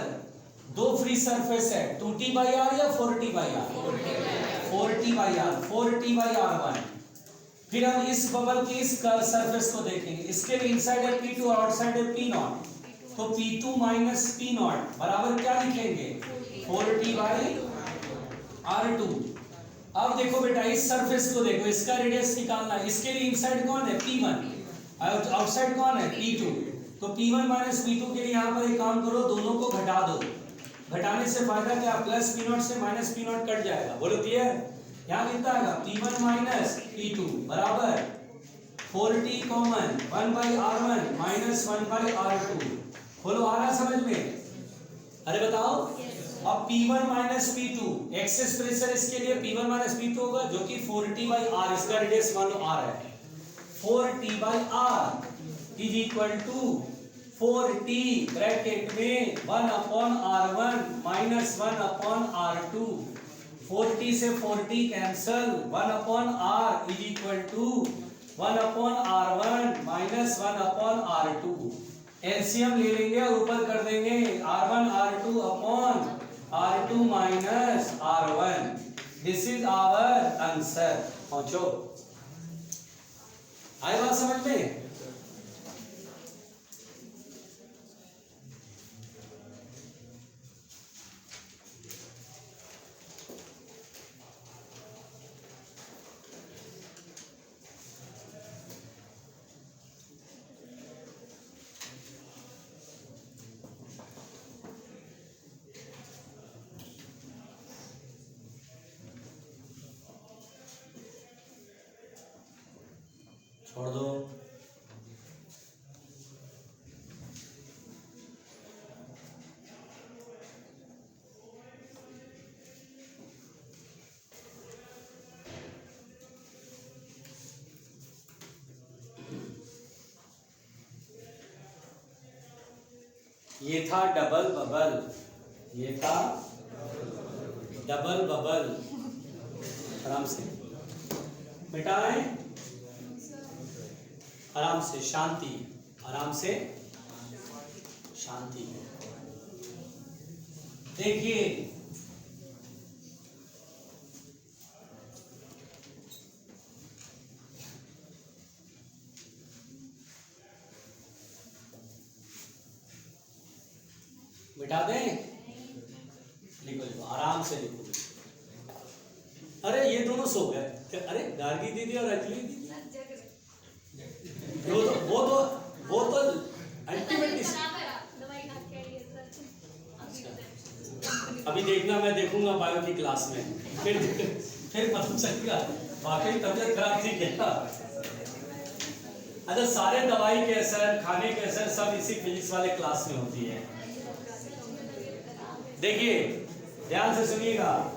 दो फ्री सरफेस है 2t/r या 4t/r, 4t/r, 4t/r1। फिर हम इस बबल की इस सरफेस को देखेंगे, इसके लिए इनसाइड है P2 और आउटसाइड है P0, तो P2 माइनस P0 बराबर क्या लिखेंगे 4t/r2। अब देखो बेटा इस सरफेस को देखो, इसका रेडियस निकालना है, इसके लिए इनसाइड कौन है P1, आउटसाइड कौन है P2, तो P1 माइनस P2 के लिए यहाँ पर एक काम करो, दोनों को घटा दो, घटाने से फायदा क्या, प्लस P0 से माइनस P0 कट जाएगा, बोलो क्लियर। यहाँ कितना आएगा P1 माइनस P2 बराबर 4t common 1/r1 minus 1/r2, बोलो आ रहा समझ में, अरे बताओ। अब P1 minus P2 excess pressure इसके लिए P1 माइनस P2 होगा जो कि 4t/r, इसका रेडियस मान लो r है, 4t/r is equal to 4t bracket में 1/r1 माइनस 1/r2, 4t से 4t cancel, 1/r is equal to 1/r1 minus 1/r2, LCM ले लेंगे और ऊपर कर देंगे r1 r2 upon r2 minus r1, this is our answer. पहुंचो, आई बात समझ में। छोड़ दो, ये था डबल बबल, ये था डबल बबल, आराम से मिटाएं, आराम से, शांति, आराम से शांति। देखिए मिटा दें, लिखो लिखो आराम से लिखो। अरे ये दोनों सो गए, अरे गार्गी दीदी और अंजलि दीदी, वो तो अल्टीमेटली। अभी देखना, मैं देखूंगा बायो की क्लास में, फिर पता चलेगा वाकई तबीयत खराब थी क्या। अच्छा, सारे दवाई के असर, खाने के असर सब इसी फिजिक्स वाले क्लास में होती है। देखिए ध्यान से सुनिएगा,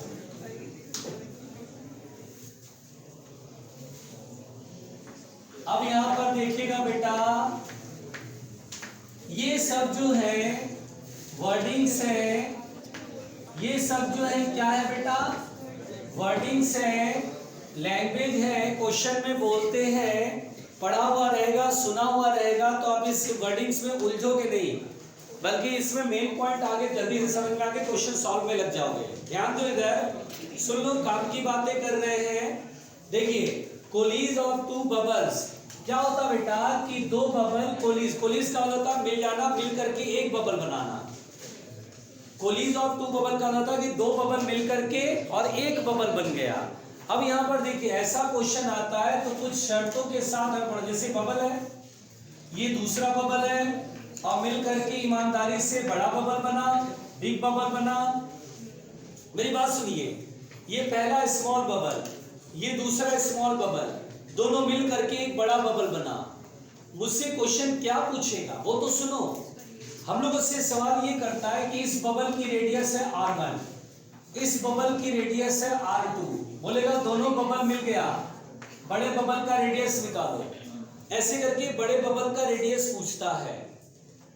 अब यहां पर देखिएगा बेटा, ये सब जो है वर्डिंग्स है, ये सब जो है क्या है बेटा, वर्डिंग्स है, लैंग्वेज है, क्वेश्चन में बोलते हैं, पढ़ा हुआ रहेगा, सुना हुआ रहेगा, तो आप इस वर्डिंग्स में उलझोगे नहीं, बल्कि इसमें मेन पॉइंट आगे जल्दी से समझ में आके क्वेश्चन सॉल्व में लग जाओगे। ध्यान दो, इधर सुन लो, काम की बातें कर रहे हैं। देखिए कोलीज ऑफ टू बबल्स, क्या होता बेटा कि दो बबल कोलीज, कोलीज का होता है मिल जाना, मिल करके एक बबल बनाना। कोलीज ऑफ टू बबल का होता है कि दो बबल मिल करके और एक बबल बन गया। अब यहाँ पर देखिए ऐसा क्वेश्चन आता है तो कुछ शर्तों के साथ है, जैसे बबल है, ये दूसरा बबल है और मिल करके ईमानदारी से बड़ा बबल बना, बिग बबल बना। मेरी बात सुनिए, ये पहला स्मॉल बबल, ये दूसरा स्मॉल बबल, दोनों मिल करके एक बड़ा बबल बना। मुझसे क्वेश्चन क्या पूछेगा वो तो सुनो। हम लोग उससे सवाल ये करता है कि इस बबल की रेडियस है R1, इस बबल की रेडियस है R2। बोलेगा दोनों बबल मिल गया, बड़े बबल का रेडियस निकालो। ऐसे करके बड़े बबल का रेडियस पूछता है।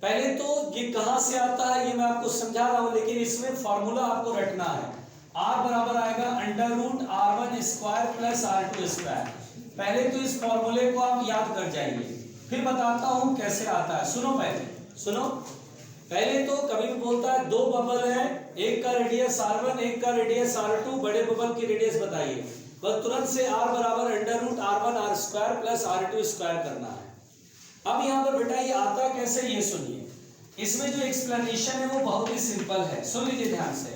पहले तो ये कहां से आता है ये मैं आपको समझा रहा हूं, लेकिन इसमें फॉर्मूला आपको रटना है। R बराबर आएगा √R1² प्लस R2²। पहले तो इस फॉर्मूले को आप याद कर जाइए, फिर बताता हूं कैसे आता है। सुनो, पहले सुनो, पहले तो कभी भी बोलता है दो बबल है, एक का रेडियस r1 एक का रेडियस r2, बड़े बबल की रेडियस बताइए। बस तुरंत से r बराबर under root r1 r square plus r2 square करना है। अब यहाँ पर बेटा ये आता कैसे, ये सुनिए। इसमें जो एक्सप्लेनेशन है वो बहुत ही सिंपल है, सुन लीजिए ध्यान से।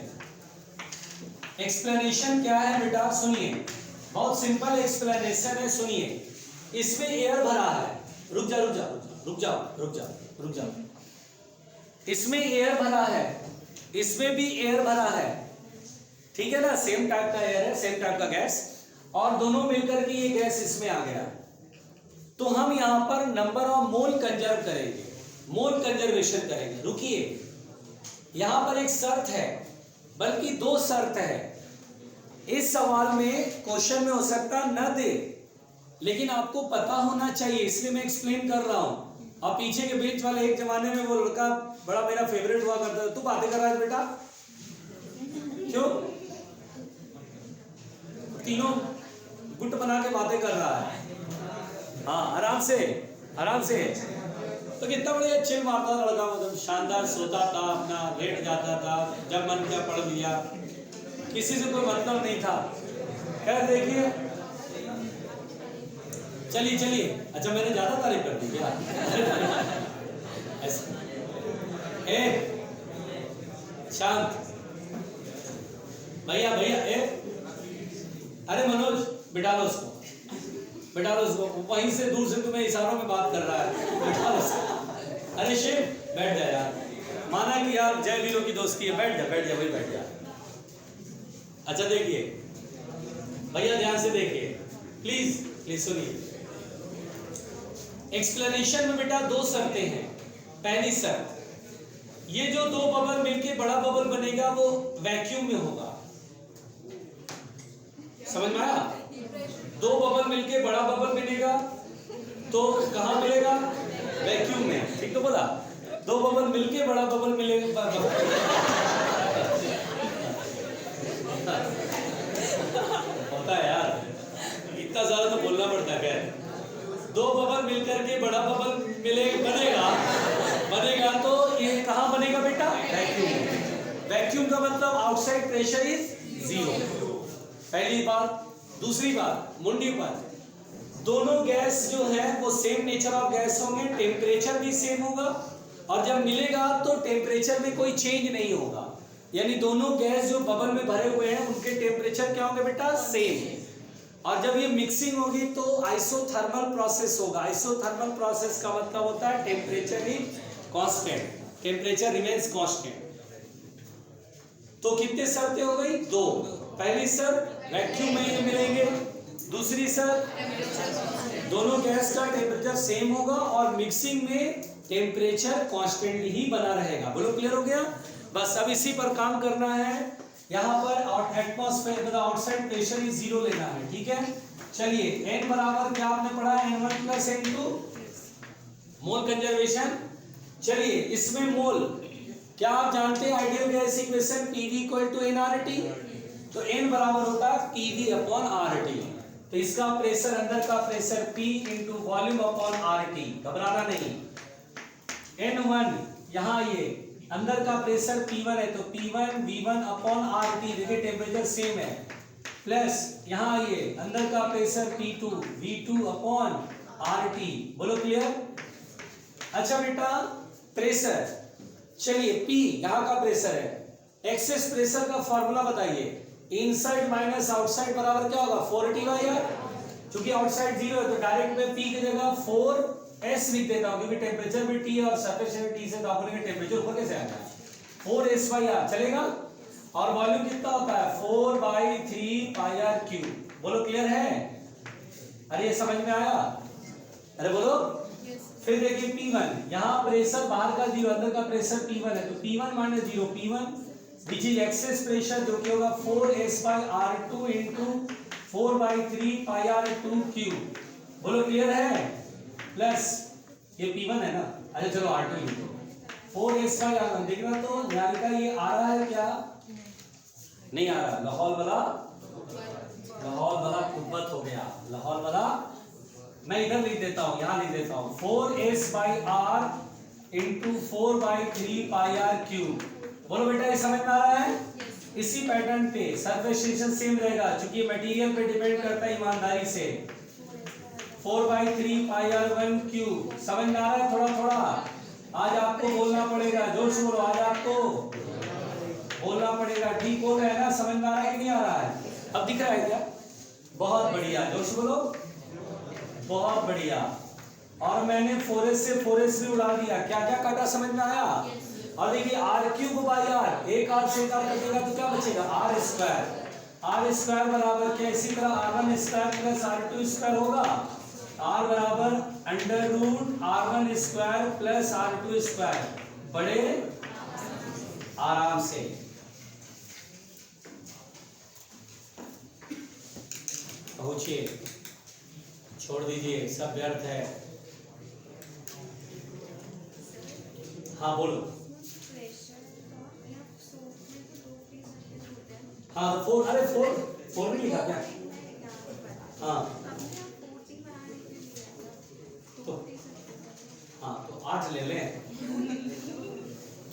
एक्सप्लेनेशन क्या है बेटा, सुनिए, बहुत सिंपल एक्सप्लेनेशन है, सुनिए। इसमें एयर भरा है, रुक जाओ। इसमें एयर भरा है, इसमें भी एयर भरा है, ठीक है ना, सेम टाइप का एयर है, सेम टाइप का गैस, और दोनों मिलकर के ये गैस इसमें आ गया। तो हम यहां पर नंबर ऑफ मोल कंजर्व करेंगे, मोल कंजर्वेशन करेंगे। रुकिए, यहां पर एक शर्त है, बल्कि दो शर्त है। इस सवाल में क्वेश्चन में हो सकता न दे, लेकिन आपको पता होना चाहिए, इसलिए मैं एक्सप्लेन कर रहा हूं। और पीछे के बीच वाले, एक जमाने में वो लड़का बड़ा मेरा फेवरेट हुआ करता था। तू बातें कर रहा है बेटा, क्यों? तीनों गुट बना के बातें कर रहा है। हाँ, आराम से तो कितना बढ़िया चिल मारता था लड़का, मतलब शानदार, सोता था अपना, लेट जाता था, जब मन किया पढ़ लिया, किसी से कोई मतलब नहीं था। खैर देखिए, चलिए। अच्छा, मैंने ज्यादा तारीफ कर दी क्या? शांत भैया, अरे मनोज, बिठा लो उसको, वहीं से दूर से तुम्हें इशारों में बात कर रहा है, बिठा लो उसको। अरे शिव, बैठ जा यार, माना कि यार जय वीरों की दोस्ती है, बैठ जा, वही बैठ जा। अच्छा देखिए भैया, ध्यान से देखिए, प्लीज सुनिए। एक्सप्लेनेशन में बेटा दो शर्तें हैं। पहली शर्त, ये जो दो बबल मिलके बड़ा बबल बनेगा वो वैक्यूम में होगा, समझ में आया? दो बबल मिलके बड़ा बबल बनेगा तो कहां मिलेगा? वैक्यूम में, ठीक तो बोला? दो बबल मिलके बड़ा बबल मिलेगा, होता है यार, इतना ज्यादा तो बोलना पड़ता है। खैर, दो बबल मिलकर के बड़ा बबल बनेगा तो ये कहां बनेगा बेटा? वैक्यूम। वैक्यूम का मतलब आउटसाइड प्रेशर इज जीरो, पहली बात। दूसरी बात, मुंडी पर दोनों गैस जो है वो सेम नेचर ऑफ गैस होंगे, टेम्परेचर भी सेम होगा, और जब मिलेगा तो टेम्परेचर में कोई चेंज नहीं होगा। यानी दोनों गैस जो बबल में भरे हुए हैं उनके टेम्परेचर क्या होंगे बेटा? सेम। और जब ये मिक्सिंग होगी तो आइसोथर्मल प्रोसेस होगा। आइसोथर्मल प्रोसेस का मतलब होता है temperature is constant, temperature remains constant. तो कितने शर्तें हो गई? दो। पहली शर्त, वैक्यूम में ये मिलेंगे। दूसरी शर्त, दोनों गैस का टेम्परेचर सेम होगा और मिक्सिंग में टेम्परेचर कांस्टेंट ही बना रहेगा। बोलो, क्लियर हो गया? बस अब इसी पर काम करना है। यहाँ पर एटमॉस्फेयर मतलब आउटसाइड प्रेशर इज जीरो लेना है, ठीक है? चलिए, n बराबर क्या आपने पढ़ा? n1 प्लस n2 मोल कंजर्वेशन। चलिए, इसमें मोल क्या आप जानते हैं? Ideal gas equation PV equal to nRT। तो n बराबर होता है PV अपॉन RT। तो इसका प्रेशर, अंदर का pressure P into volume upon RT, घबराना नहीं। n1 यहाँ ये अंदर का प्रेशर P1 है तो P1 V1 अपॉन RT, देखिए टेम्परेचर सेम है, प्लस यहाँ ये अंदर का pressure P2 V2 upon RT। बोलो क्लियर? अच्छा बेटा, प्रेशर, चलिए P यहाँ का प्रेशर है। एक्सेस प्रेशर का फॉर्मूला बताइए। इनसाइड माइनस आउटसाइड बराबर क्या होगा? 4T/R। चूंकि आउटसाइड जीरो है तो डायरेक्ट में P की जगह 4S लिख देता हूं, क्योंकि टेम्परेचर भी T और सरफेस T से, तो आप बोलेंगे टेम्परेचर ऊपर कैसे आएगा? 4S/R चलेगा। और वॉल्यूम कितना होता है? 4/3πr3। बोलो, क्लियर है? अरे ये समझ में आया? अरे बोलो। फिर देखिए P1, यहाँ प्रेशर बाहर का जीरो, अंदर का प्रेशर P1 है तो P1 minus zero, P1 which is access pressure, जो कि होगा 4S/R2 इंटू 4/3πr2 बोलो, क्लियर है? प्लस ये P1 है ना, अच्छा चलो R2 इंटू 4S/R1। देखना तो ध्यान का, ये आ रहा है क्या? नहीं आ रहा। लाहौल वाला कुब्बत हो गया, लाहौल वाला। मैं इधर लिख देता हूं, यहां लिख देता हूं 4S/R into 4/3 pi r cube. बोलो बेटा ये समझ में आ रहा है? इसी पैटर्न पे सरफेस टेंशन सेम रहेगा क्योंकि मटेरियल पे डिपेंड करता है ईमानदारी से। 4/3 पाई आर 1 क्यूब समझ में आ रहा है? थोड़ा थोड़ा आज आपको बोलना पड़ेगा, जोर से बोलो, आज आपको बोलना पड़ेगा। ठीक बोल रहे हैं ना? समझ में आ रहा है कि नहीं आ रहा है? अब दिख रहा है क्या? बहुत बढ़िया, जोर से बोलो, बहुत बढ़िया। और मैंने 4s से 4s भी उड़ा दिया। क्या क्या काटा समझ में आया? और देखिए आर क्यूब बाई आर, एक आर से एक आर कटेगा तो क्या बचेगा? Are square. आर स्क्वायर बराबर क्या? इसी तरह r1 square plus r2 square होगा। r बराबर under root r1 square plus r2 square, बड़े आराम से। पहुंचिए, छोड़ दीजिए, सब व्यर्थ है। हाँ बोलो। हाँ फोर, अरे फोर नहीं लिखा क्या? हाँ तो हाँ तो 8 ले लें।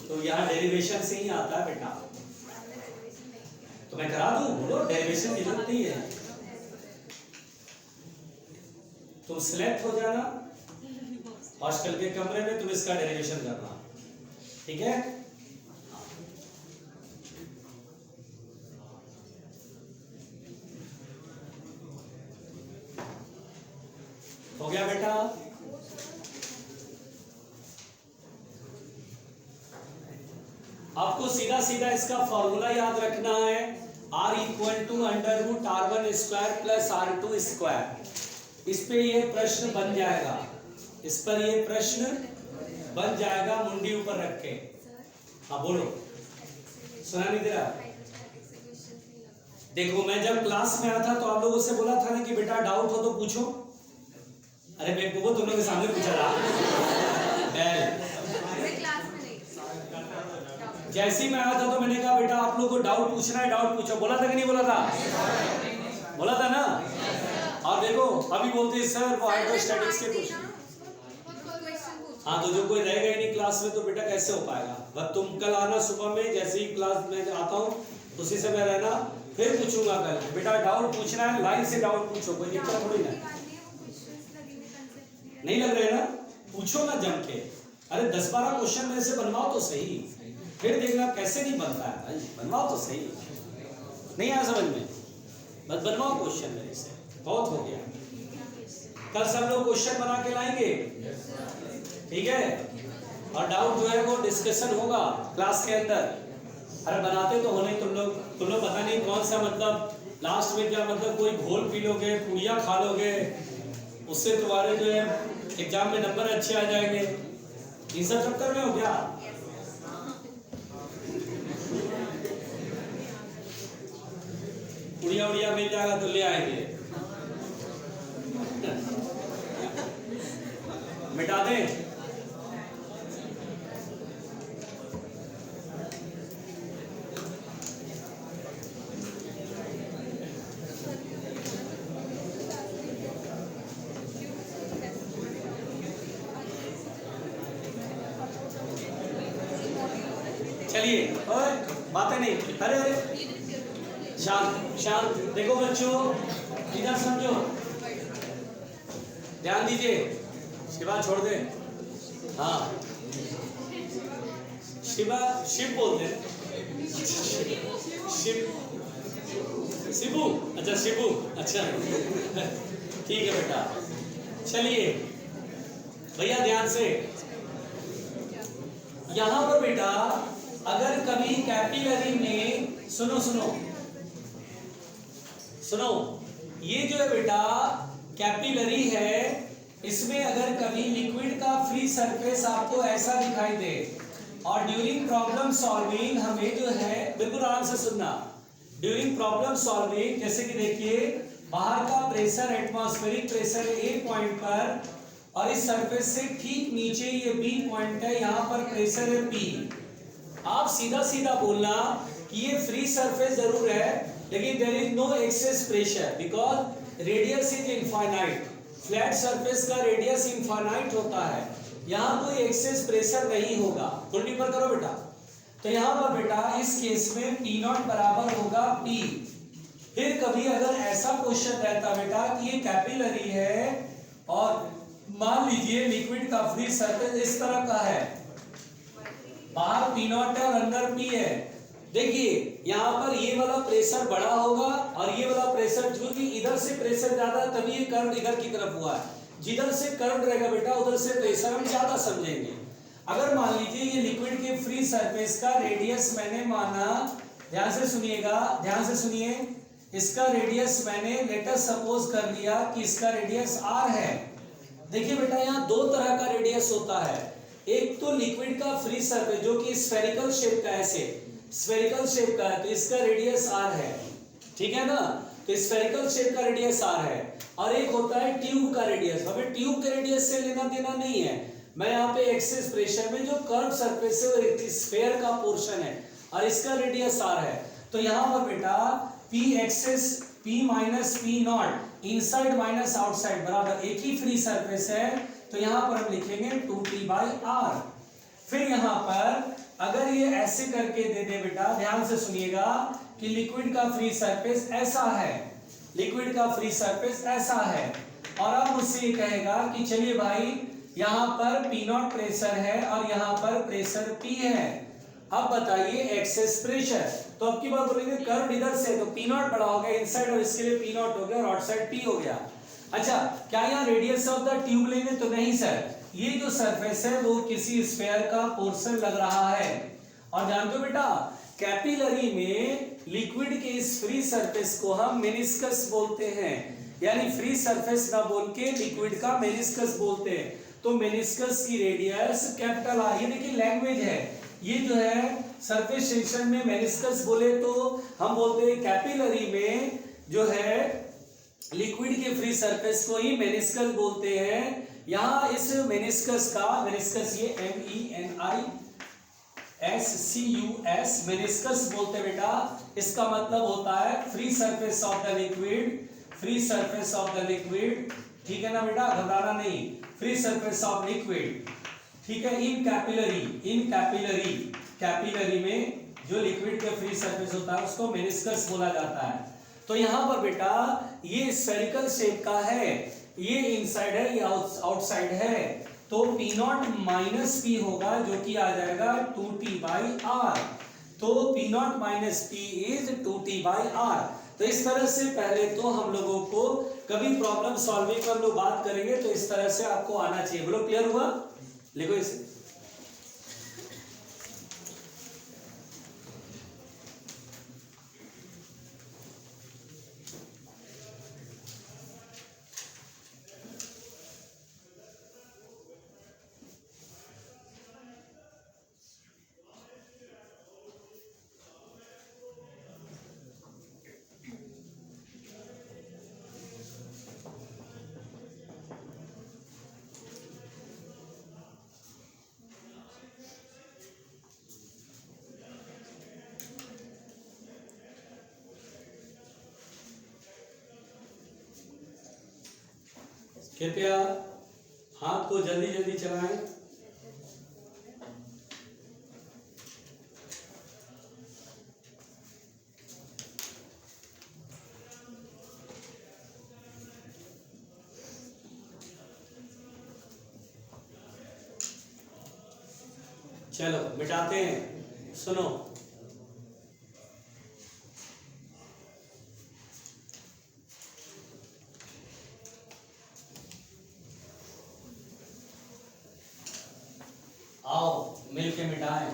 तो यहाँ डेरिवेशन से ही आता है बेटा, तो मैं करा दूं? बोलो, डेरिवेशन की जरूरत नहीं है। तुम सिलेक्ट हो जाना हॉस्टल के कमरे में, तुम इसका डेरिवेशन करना, ठीक है? हो गया बेटा? आपको सीधा सीधा इसका फॉर्मूला याद रखना है, R equal to under root r1 square plus r2 square. इस पे ये प्रश्न बन जाएगा, इस पर ये प्रश्न बन जाएगा मुंडी ऊपर रख के। हाँ बोलो, सुना नहीं दे रहा? देखो मैं जब क्लास में आया था तो आप लोगों से बोला था ना कि बेटा डाउट हो तो पूछो। अरे बेवकूफो, तुम लोग के सामने पूछा था। जैसे ही मैं आया था तो मैंने कहा बेटा आप लोग को डाउट पूछना है, डाउट पूछो। बोला था कि नहीं बोला था? बोला था ना? और देखो अभी बोलते सर वो हाइड्रोस्टैटिक्स के कुछ। हाँ तो जो कोई रहेगा ही नहीं क्लास में तो बेटा कैसे हो पाएगा? बस तुम कल आना सुबह में, जैसे ही क्लास में आता हूँ उसी समय रहना, फिर पूछूंगा कल। बेटा डाउट पूछना है, लाइन से डाउट पूछो, कोई दिक्कत थोड़ी ना। नहीं लग रहे ना? पूछो ना जम के। अरे 10-12 क्वेश्चन मेरे से बनवाओ तो सही, फिर देखना कैसे नहीं बनता है भाई। बनवाओ तो सही, नहीं आया समझ में? बस बनवाओ क्वेश्चन मेरे से, बहुत हो गया। कल सब लोग क्वेश्चन बना के लाएंगे, ठीक है? और डाउट जो है वो डिस्कशन होगा क्लास के अंदर। अरे बनाते तो होने तुम लोग पता नहीं कौन सा, मतलब लास्ट में क्या मतलब कोई घोल पी लोगे, पुड़िया खा लोगे, उससे तुम्हारे जो है एग्जाम में नंबर अच्छे आ जाएंगे। इन सब चक्कर में हो क्या? पुड़िया उड़िया मिल जाएगा तो ले आएंगे, मिटा दें। चलिए, ओए बातें नहीं, अरे अरे शांत शांत। देखो बच्चों इधर समझो, ध्यान दीजिए। शिवा छोड़ दे। हाँ शिवा, शिव बोलते हैं, शिव, शिबू, अच्छा शिबू, अच्छा ठीक है बेटा। चलिए भैया ध्यान से, यहां पर बेटा अगर कभी कैपिलरी में, सुनो सुनो सुनो, ये जो है बेटा कैपिलरी है, इसमें अगर कभी लिक्विड का फ्री सरफेस आपको ऐसा दिखाई दे और ड्यूरिंग प्रॉब्लम सॉल्विंग हमें जो है, बिल्कुल आराम से सुनना, ड्यूरिंग प्रॉब्लम सॉल्विंग जैसे कि देखिए बाहर का प्रेशर एटमॉस्फेरिक प्रेशर ए पॉइंट पर और इस सरफेस से ठीक नीचे ये बी पॉइंट है, यहाँ पर प्रेशर है पी। आप सीधा सीधा बोलना कि ये फ्री सरफेस जरूर है लेकिन there is no excess pressure because radius is infinite. Flat surface का रेडियस इनफाइनाइट होता है, यहाँ कोई एक्सेस प्रेशर नहीं होगा। उल्टी पर करो बेटा। तो यहाँ पर बेटा इस केस में पी नॉट बराबर होगा पी। फिर कभी अगर ऐसा क्वेश्चन रहता बेटा कि ये कैपिलरी है और मान लीजिए लिक्विड का फ्री सरफेस इस तरह का है, बाहर पी नॉट है और अंदर पी है। देखिए यहाँ पर ये वाला प्रेशर बड़ा होगा और ये वाला प्रेशर, क्योंकि इधर से प्रेशर ज्यादा तभी ये करंट इधर की तरफ हुआ है। जिधर से करंट रहेगा बेटा उधर से प्रेशर हम ज्यादा समझेंगे। अगर मान लीजिए ये लिक्विड के फ्री सरफेस का रेडियस मैंने माना, ध्यान से सुनिएगा, ध्यान से सुनिए, इसका रेडियस मैंने लेटर सपोज कर लिया कि इसका रेडियस r है। देखिए बेटा यहाँ दो तरह का रेडियस होता है, एक तो लिक्विड का फ्री सरफेस जो कि स्फेरिकल शेप का, ऐसे स्फेरिकल शेप का है तो इसका रेडियस r है, ठीक है ना, तो स्फेरिकल शेप का रेडियस r है। और एक होता है ट्यूब का रेडियस। हमें ट्यूब के रेडियस से लेना देना नहीं है, मैं यहाँ पे एक्सेस प्रेशर में जो कर्व सरफेस है वो स्फेयर का पोर्शन है और इसका रेडियस r है। तो यहाँ पर बेटा P excess P minus P naught inside minus outside बराबर एक ही फ्री सरफेस है, तो यहाँ पर हम लिखेंगे 2T/r। फिर यहाँ पर अगर ये ऐसे करके दे दे बेटा, ध्यान से सुनिएगा कि लिक्विड का फ्री सरफेस ऐसा है, लिक्विड का फ्री सरफेस ऐसा है, और अब मुझसे ये कहेगा कि चलिए भाई यहाँ पर P नॉट प्रेशर है और यहाँ पर प्रेशर P है। अब बताइए एक्सेस प्रेशर, तो अब की बात बोलेंगे करंट इधर से तो P नॉट बड़ा हो गया इनसाइड और इसके लिए P नॉट हो गया और आउटसाइड P हो गया। अच्छा क्या यहाँ रेडियस ऑफ द ट्यूब लेंगे? तो नहीं सर, ये जो सरफेस है वो किसी स्फीयर का पोर्शन लग रहा है। और जानते हो बेटा कैपिलरी में लिक्विड के इस फ्री सरफेस को हम मेनिस्कस बोलते हैं, यानी फ्री सरफेस ना बोल के लिक्विड का मेनिस्कस बोलते हैं। तो मेनिस्कस की रेडियस कैपिटल R, ये देखिए लैंग्वेज है, ये जो है सरफेस टेंशन में मेनिस्कस बोले तो हम बोलते हैं कैपिलरी में जो है लिक्विड के फ्री सरफेस को ही मेनिस्कस बोलते हैं। यहाँ इस मेनिस्कस का, मेनिस्कस ये MENISCUS मेनिस्कस बोलते हैं बेटा, इसका मतलब होता है free surface of the liquid, free surface of the liquid, ठीक है ना बेटा, घबराना नहीं, फ्री सरफेस ऑफ लिक्विड, ठीक है। इन कैपिलरी, कैपिलरी में जो लिक्विड का फ्री सरफेस होता है उसको मेनिस्कस बोला जाता है। तो यहाँ पर बेटा ये स्फेरिकल शेप का है, ये इनसाइड है, ये आउटसाइड है, तो P नॉट माइनस P होगा जो कि आ जाएगा 2T/r। तो P not minus P is 2T/r। तो इस तरह से पहले तो हम लोगों को कभी प्रॉब्लम सॉल्विंग में हम लोग बात करेंगे तो इस तरह से आपको आना चाहिए। बोलो क्लियर हुआ? लिखो इसे। कृपया हाथ को जल्दी जल्दी चलाएं। चलो मिटाते हैं, सुनो। आओ मिलके मिटाएं।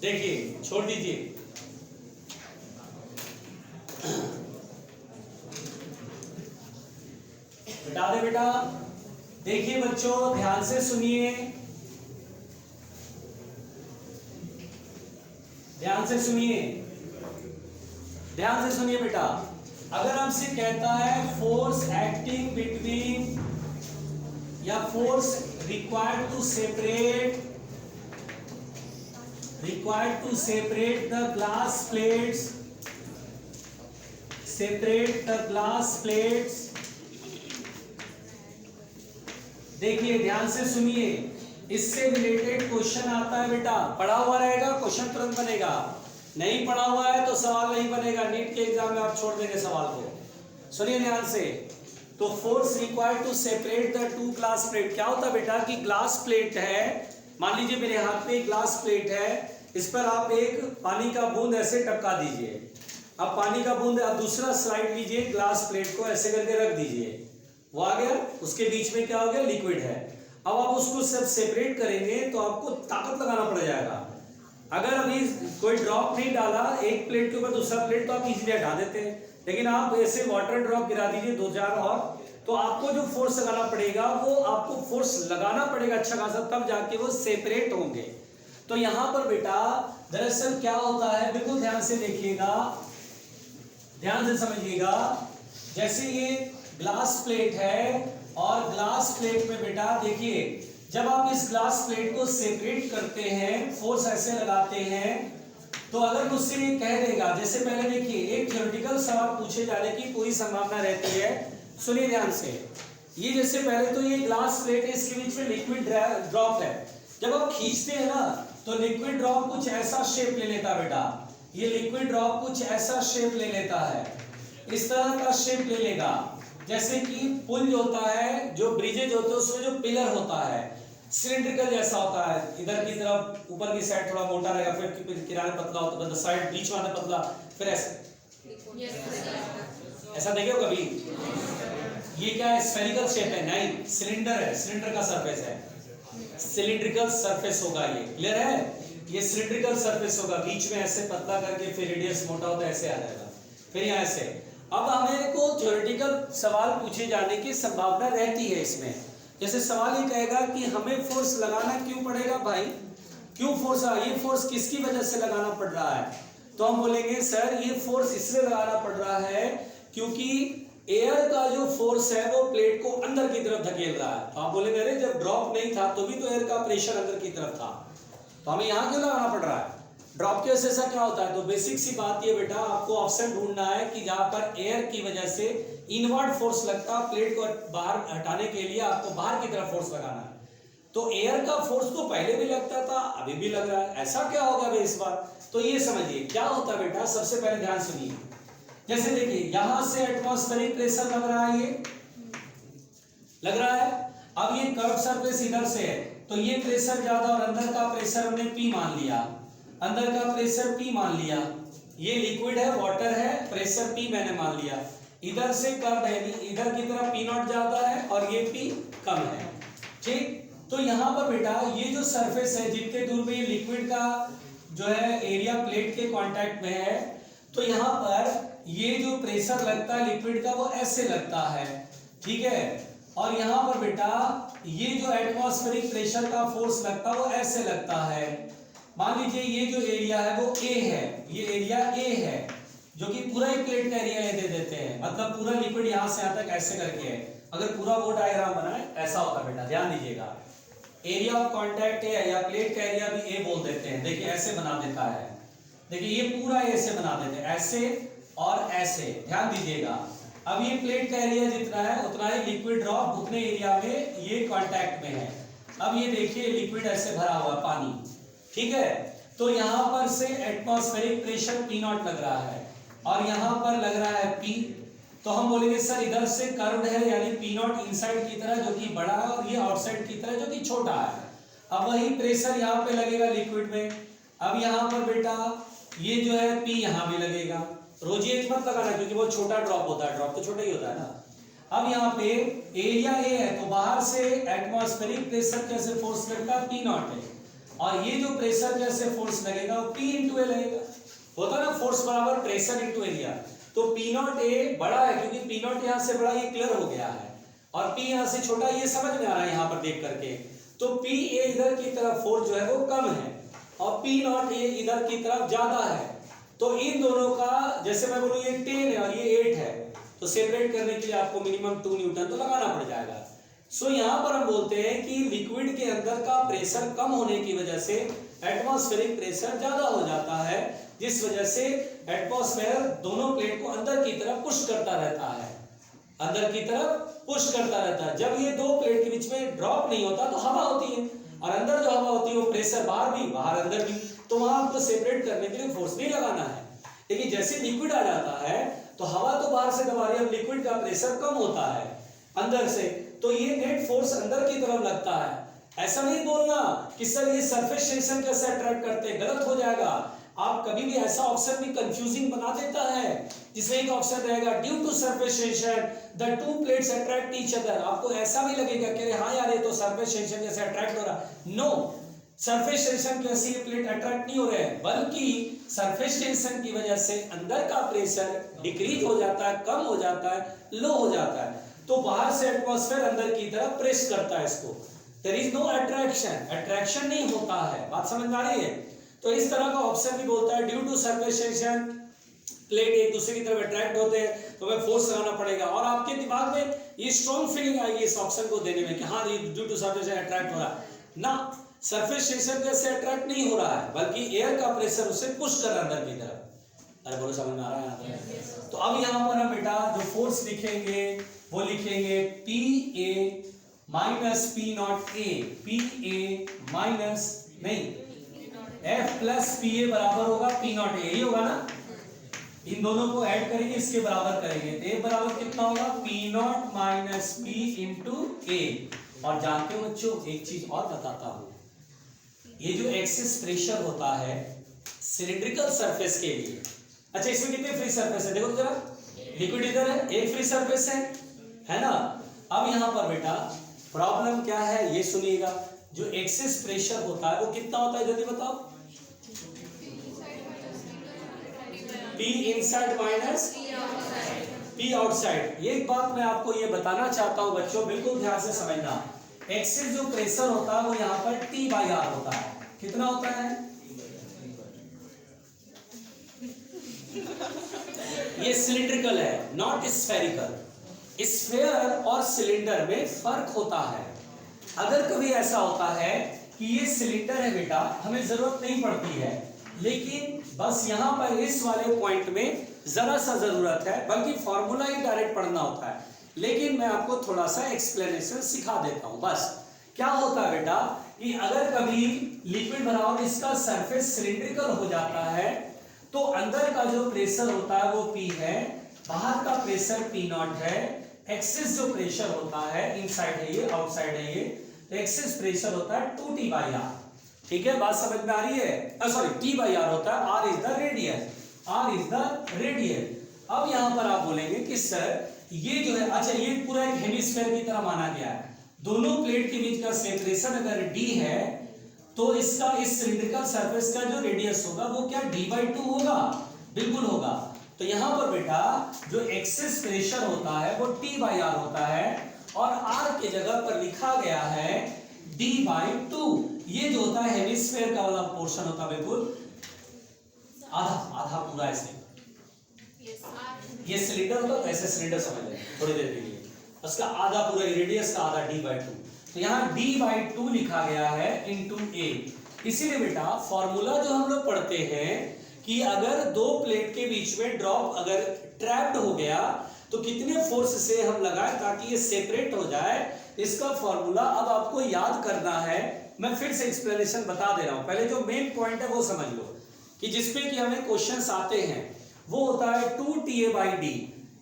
देखिए छोड़ दीजिए। मिटा दे बेटा। देखिए बच्चों ध्यान से सुनिए, ध्यान से सुनिए, ध्यान से सुनिए बेटा। अगर हमसे कहता है फोर्स एक्टिंग बिटवीन या force required to separate the glass plates separate the glass plates. देखिए ध्यान से सुनिए, इससे रिलेटेड क्वेश्चन आता है बेटा, पढ़ा हुआ रहेगा क्वेश्चन तुरंत बनेगा, नहीं पढ़ा हुआ है तो सवाल नहीं बनेगा, नीट के एग्जाम में आप छोड़ देंगे सवाल को। सुनिए ध्यान से, तो force required to separate the two glass plate. क्या होता है बेटा कि ग्लास प्लेट है, मान लीजिए मेरे हाथ में एक ग्लास प्लेट है, इस पर आप एक पानी का बूंद ऐसे टपका दीजिए। अब पानी का बूंद आप दूसरा स्लाइड लीजिए, ग्लास प्लेट को ऐसे करके रख दीजिए, वो आ गया, उसके बीच में क्या हो गया, लिक्विड है। अब आप उसको सब सेपरेट करेंगे तो आपको ताकत लगाना पड़ जाएगा। अगर अभी कोई ड्रॉप नहीं डाला एक प्लेट के ऊपर दूसरा प्लेट तो आप इजीली हटा देते हैं, लेकिन आप ऐसे वाटर ड्रॉप गिरा दीजिए 2-4 और, तो आपको जो फोर्स लगाना पड़ेगा वो आपको फोर्स लगाना पड़ेगा अच्छा खासा, तब जाके वो सेपरेट होंगे। तो यहां पर बेटा दरअसल क्या होता है, बिल्कुल ध्यान से देखिएगा, ध्यान से समझिएगा। जैसे ये ग्लास प्लेट है और ग्लास प्लेट में बेटा देखिए, जब आप इस ग्लास प्लेट को सेपरेट करते हैं, फोर्स ऐसे लगाते हैं, तो अगर मुझसे ये कह देगा, जैसे पहले देखिए एक थ्योरेटिकल सवाल पूछे जाने की पूरी संभावना रहती है, सुनिए ध्यान से। ये जैसे पहले तो ये ग्लास प्लेट है, इसके बीच में लिक्विड ड्रॉप है, जब आप खींचते हैं ना तो लिक्विड ड्रॉप कुछ ऐसा शेप ले लेता है बेटा, ये लिक्विड ड्रॉप कुछ ऐसा शेप ले लेता है, इस तरह का शेप ले लेगा। जैसे कि पुल होता है, जो ब्रिजेज होते हैं उसमें जो पिलर होता है सिलिंड्रिकल जैसा होता है, इधर की तरफ ऊपर की साइड थोड़ा मोटा रहेगा, फिर किनारे पतला होता है, साइड बीच में पतला, फिर ऐसे ऐसा देखे हो कभी? ये क्या है, स्फेरिकल शेप है? नहीं, सिलेंडर है, सिलेंडर का सरफेस है, सिलिंड्रिकल सरफेस होगा ये, क्लियर है? ये सिलिंड्रिकल सरफेस होगा, बीच में ऐसे पतला करके फिर रेडियस मोटा होता है, ऐसे आ जाएगा, फिर यहाँ से। अब हमें को थ्योरेटिकल सवाल पूछे जाने की संभावना रहती है इसमें। जैसे सवाल ये कहेगा कि हमें फोर्स लगाना क्यों पड़ेगा भाई, क्यों फोर्स, ये फोर्स किसकी वजह से लगाना पड़ रहा है, तो हम बोलेंगे सर ये फोर्स इसलिए लगाना पड़ रहा है क्योंकि एयर का जो फोर्स है वो प्लेट को अंदर की तरफ धकेल रहा है। तो आप बोलेंगे अरे जब ड्रॉप नहीं था तो भी तो एयर का प्रेशर अंदर की तरफ था, तो हमें यहाँ क्यों लगाना पड़ रहा है, ड्रॉप के वजह से क्या होता है। तो बेसिक सी बात ये बेटा, आपको ऑप्शन ढूंढना है कि जहां पर एयर की वजह से इनवर्ड फोर्स लगता है, प्लेट को बाहर हटाने के लिए आपको बाहर की तरफ फोर्स लगाना है। तो एयर का फोर्स तो पहले भी लगता था, अभी भी लग रहा है, ऐसा क्या होगा भाई इस बार। तो ये समझिए क्या होता है बेटा, सबसे पहले ध्यान सुनिए। जैसे देखिए यहां से एटमॉस्फेरिक प्रेशर लग रहा है, ये लग रहा है, अब ये कर्व सरफेस इधर से है तो ये प्रेशर ज्यादा, और अंदर का प्रेशर हमने P मान लिया, अंदर का प्रेशर P मान लिया, ये लिक्विड है, वाटर है, प्रेशर P मैंने मान लिया, इधर से कर्व है, इधर की तरफ P0 ज्यादा है और ये P कम है, ठीक। तो यहाँ पर बेटा ये जो सरफेस है, जितने दूर पे ये लिक्विड का जो है एरिया प्लेट के कांटेक्ट में है, तो यहाँ पर ये जो प्रेशर लगता है लिक्विड का वो ऐसे लगता है, ठीक है। और यहाँ पर बेटा ये जो एटमॉस्फेरिक प्रेशर का फोर्स लगता है वो ऐसे लगता है। मान लीजिए ये जो एरिया है वो A है, ये एरिया A है, जो कि पूरा ही प्लेट का एरिया दे देते हैं, मतलब पूरा लिक्विड यहाँ से यहाँ तक ऐसे करके है। अगर पूरा वो डायग्राम बनाए ऐसा होता बेटा, ध्यान दीजिएगा, एरिया ऑफ कांटेक्ट है या प्लेट का एरिया भी A बोल देते हैं, देखिए ऐसे बना देता है, देखिए ये पूरा ऐसे बना देते हैं, ऐसे और ऐसे, ध्यान दीजिएगा। अब ये प्लेट का एरिया जितना है उतना ही लिक्विड ड्रॉप उतने एरिया में ये कांटेक्ट में है। अब ये देखिए लिक्विड ऐसे भरा हुआ पानी, ठीक है। तो यहाँ पर से एटमॉस्फेरिक प्रेशर P0 लग रहा है और यहाँ पर लग रहा है P, तो हम बोलेंगे सर इधर से कर्व्ड है, यानी P0 इनसाइड की तरह जो कि बड़ा है और ये आउटसाइड की तरह जो कि छोटा है। अब वही प्रेशर यहाँ पे लगेगा लिक्विड में। अब यहाँ पर बेटा ये जो है P यहाँ भी लगेगा, रोजिएट मत लगाना क्योंकि वो छोटा ड्रॉप होता है, ड्रॉप तो छोटा ही होता है ना। अब यहाँ पे एरिया A है तो बाहर से एटमॉस्फेरिक प्रेशर कैसे फोर्स लगता है P0 है, और ये जो प्रेशर कैसे फोर्स लगेगा वो P इंटू A लगेगा, होता है ना फोर्स बराबर प्रेशर इंटू एरिया। तो P0A बड़ा है क्योंकि P0 यहाँ से बड़ा, ये क्लियर हो गया है, और P यहाँ से छोटा, ये समझ में आ रहा है यहाँ पर देख करके। तो PA इधर की तरफ फोर्स जो है वो कम है और P0A इधर की तरफ ज्यादा है। तो इन दोनों का जैसे मैं बोलूँ ये 10 है और ये 8 है, तो सेपरेट करने के लिए आपको मिनिमम 2 न्यूटन तो लगाना पड़ जाएगा। सो यहाँ पर हम बोलते हैं कि लिक्विड के अंदर का प्रेशर कम होने की वजह से एटमॉस्फेरिक प्रेशर ज्यादा हो जाता है, जिस वजह से एटमॉस्फेयर दोनों प्लेट को अंदर की तरफ पुश करता रहता है, अंदर की तरफ पुश करता रहता है। जब ये दो प्लेट के बीच में ड्रॉप नहीं होता तो हवा होती है, और अंदर जो हवा होती है वो प्रेशर बाहर भी बाहर अंदर भी, तो वहां आपको सेपरेट करने के लिए फोर्स नहीं लगाना है। लेकिन जैसे लिक्विड आ जाता है तो हवा तो बाहर से दबा रही है, अब लिक्विड का प्रेशर कम होता है अंदर से, तो ये नेट फोर्स अंदर की तरफ लगता है। ऐसा नहीं बोलना कि सर ये सरफेस टेंशन कैसे अट्रैक्ट करते हैं, गलत हो जाएगा। आप कभी भी ऐसा ऑप्शन भी कंफ्यूजिंग बना देता है जिसमें एक ऑप्शन रहेगा due to surface tension the two plates attract each other. आपको ऐसा भी लगेगा कि हाँ यार ये तो सरफेस टेंशन जैसे अट्रैक्ट हो रहा, नो, सरफेस टेंशन की वजह से ये प्लेट अट्रैक्ट नहीं हो रहे हैं, बल्कि सरफेस टेंशन की वजह से अंदर का प्रेशर डिक्रीज हो जाता है, कम हो जाता है, लो हो जाता है, तो बाहर से एटमॉस्फेयर अंदर की तरफ प्रेस करता है इसको। There is no attraction, attraction नहीं होता है। बात समझ में आ रही है? तो इस तरह का ऑप्शन भी बोलता है due to surface tension plate एक दूसरे की तरफ अट्रैक्ट होते हैं तो हमें फोर्स लगाना पड़ेगा, और आपके दिमाग में ये स्ट्रॉन्ग फीलिंग आएगी इस ऑप्शन को देने में कि हाँ ड्यू टू सरफेस अट्रैक्ट हो रहा है ना। सरफेस टेंशन से अट्रैक्ट नहीं हो रहा है, बल्कि एयर का प्रेशर उसे पुश कर रहा है अंदर की तरफ। अरे बोलो समझ में आ रहा है यहाँ पर? तो अब यहाँ पर हम बेटा जो फोर्स लिखेंगे वो लिखेंगे P A minus P not a, P A minus नहीं एफ प्लस पी ए बराबर होगा पी नॉट ए, यही होगा ना। इन दोनों को ऐड करेंगे, इसके बराबर करेंगे, ए बराबर कितना होगा P naught minus P into A. और जानते हो बच्चों एक चीज और बताता हूं, ये जो एक्सेस प्रेशर होता है सिलिंड्रिकल सरफेस के लिए, अच्छा इसमें कितने फ्री सरफेस है देखो तो जरा, लिक्विड इधर है, एक फ्री सरफेस है ना। अब यहां पर बेटा प्रॉब्लम क्या है ये सुनिएगा, जो एक्सेस प्रेशर होता है वो कितना होता है जल्दी बताओ, P inside minus P outside. एक बात मैं आपको ये बताना चाहता हूं बच्चों, बिल्कुल ध्यान से समझना, एक्सेस जो प्रेशर होता है वो यहाँ पर T बाई R होता है। कितना होता है? ये सिलिंड्रिकल है, नॉट स्फेरिकल। स्फेयर और सिलेंडर में फर्क होता है। अगर कभी ऐसा होता है कि ये सिलेंडर है बेटा, हमें जरूरत नहीं पड़ती है, लेकिन बस यहां पर इस वाले पॉइंट में जरा सा जरूरत है, बल्कि फॉर्मूला ही डायरेक्ट पढ़ना होता है, लेकिन मैं आपको थोड़ा सा एक्सप्लेनेशन सिखा देता हूं। बस क्या होता है बेटा कि अगर कभी लिक्विड भरा और इसका सरफेस सिलिंड्रिकल हो जाता है तो अंदर का जो प्रेशर होता है वो P है, बाहर का प्रेशर P नॉट है। एक्सेस जो प्रेशर होता है इनसाइड है ये, आउटसाइड है ये, तो एक्सेस प्रेशर होता है 2T बाई R। ठीक है, बात समझ में आ रही है? सॉरी T बाई R होता है, R is the radius, R is the radius. अब यहां पर आप बोलेंगे कि सर ये जो है, अच्छा ये पूरा एक हेमिस्फीयर की तरह माना गया है, दोनों प्लेट के बीच का सेपरेशन अगर D है तो इसका इस सिलिंड्रिकल सरफेस का जो रेडियस होगा वो क्या D/2 होगा, बिल्कुल होगा। तो यहां पर बेटा जो एक्सेस प्रेशर होता है वो T बाई R होता है, और R के जगह पर लिखा गया है D/2। ये जो होता है हेमिस्फीयर का वाला पोर्शन होता है, बिल्कुल आधा आधा पूरा ऐसे, ये सिलेंडर होता है, ऐसे सिलेंडर समझ लें थोड़ी देर के लिए, उसका आधा पूरा रेडियस का आधा D/2, तो यहाँ D/2 लिखा गया है इनटू A। इसीलिए बेटा फॉर्मूला जो हम लोग पढ़ते हैं कि अगर दो प्लेट के बीच में ड्रॉप अगर ट्रैप्ड हो गया तो कितने फोर्स से हम लगाएं ताकि ये सेपरेट हो जाए, इसका फॉर्मूला अब आपको याद करना है। मैं फिर से एक्सप्लेनेशन बता दे रहा हूं, पहले जो मेन पॉइंट है वो समझ लो कि जिसपे कि हमें क्वेश्चंस आते हैं वो होता है 2TA/D,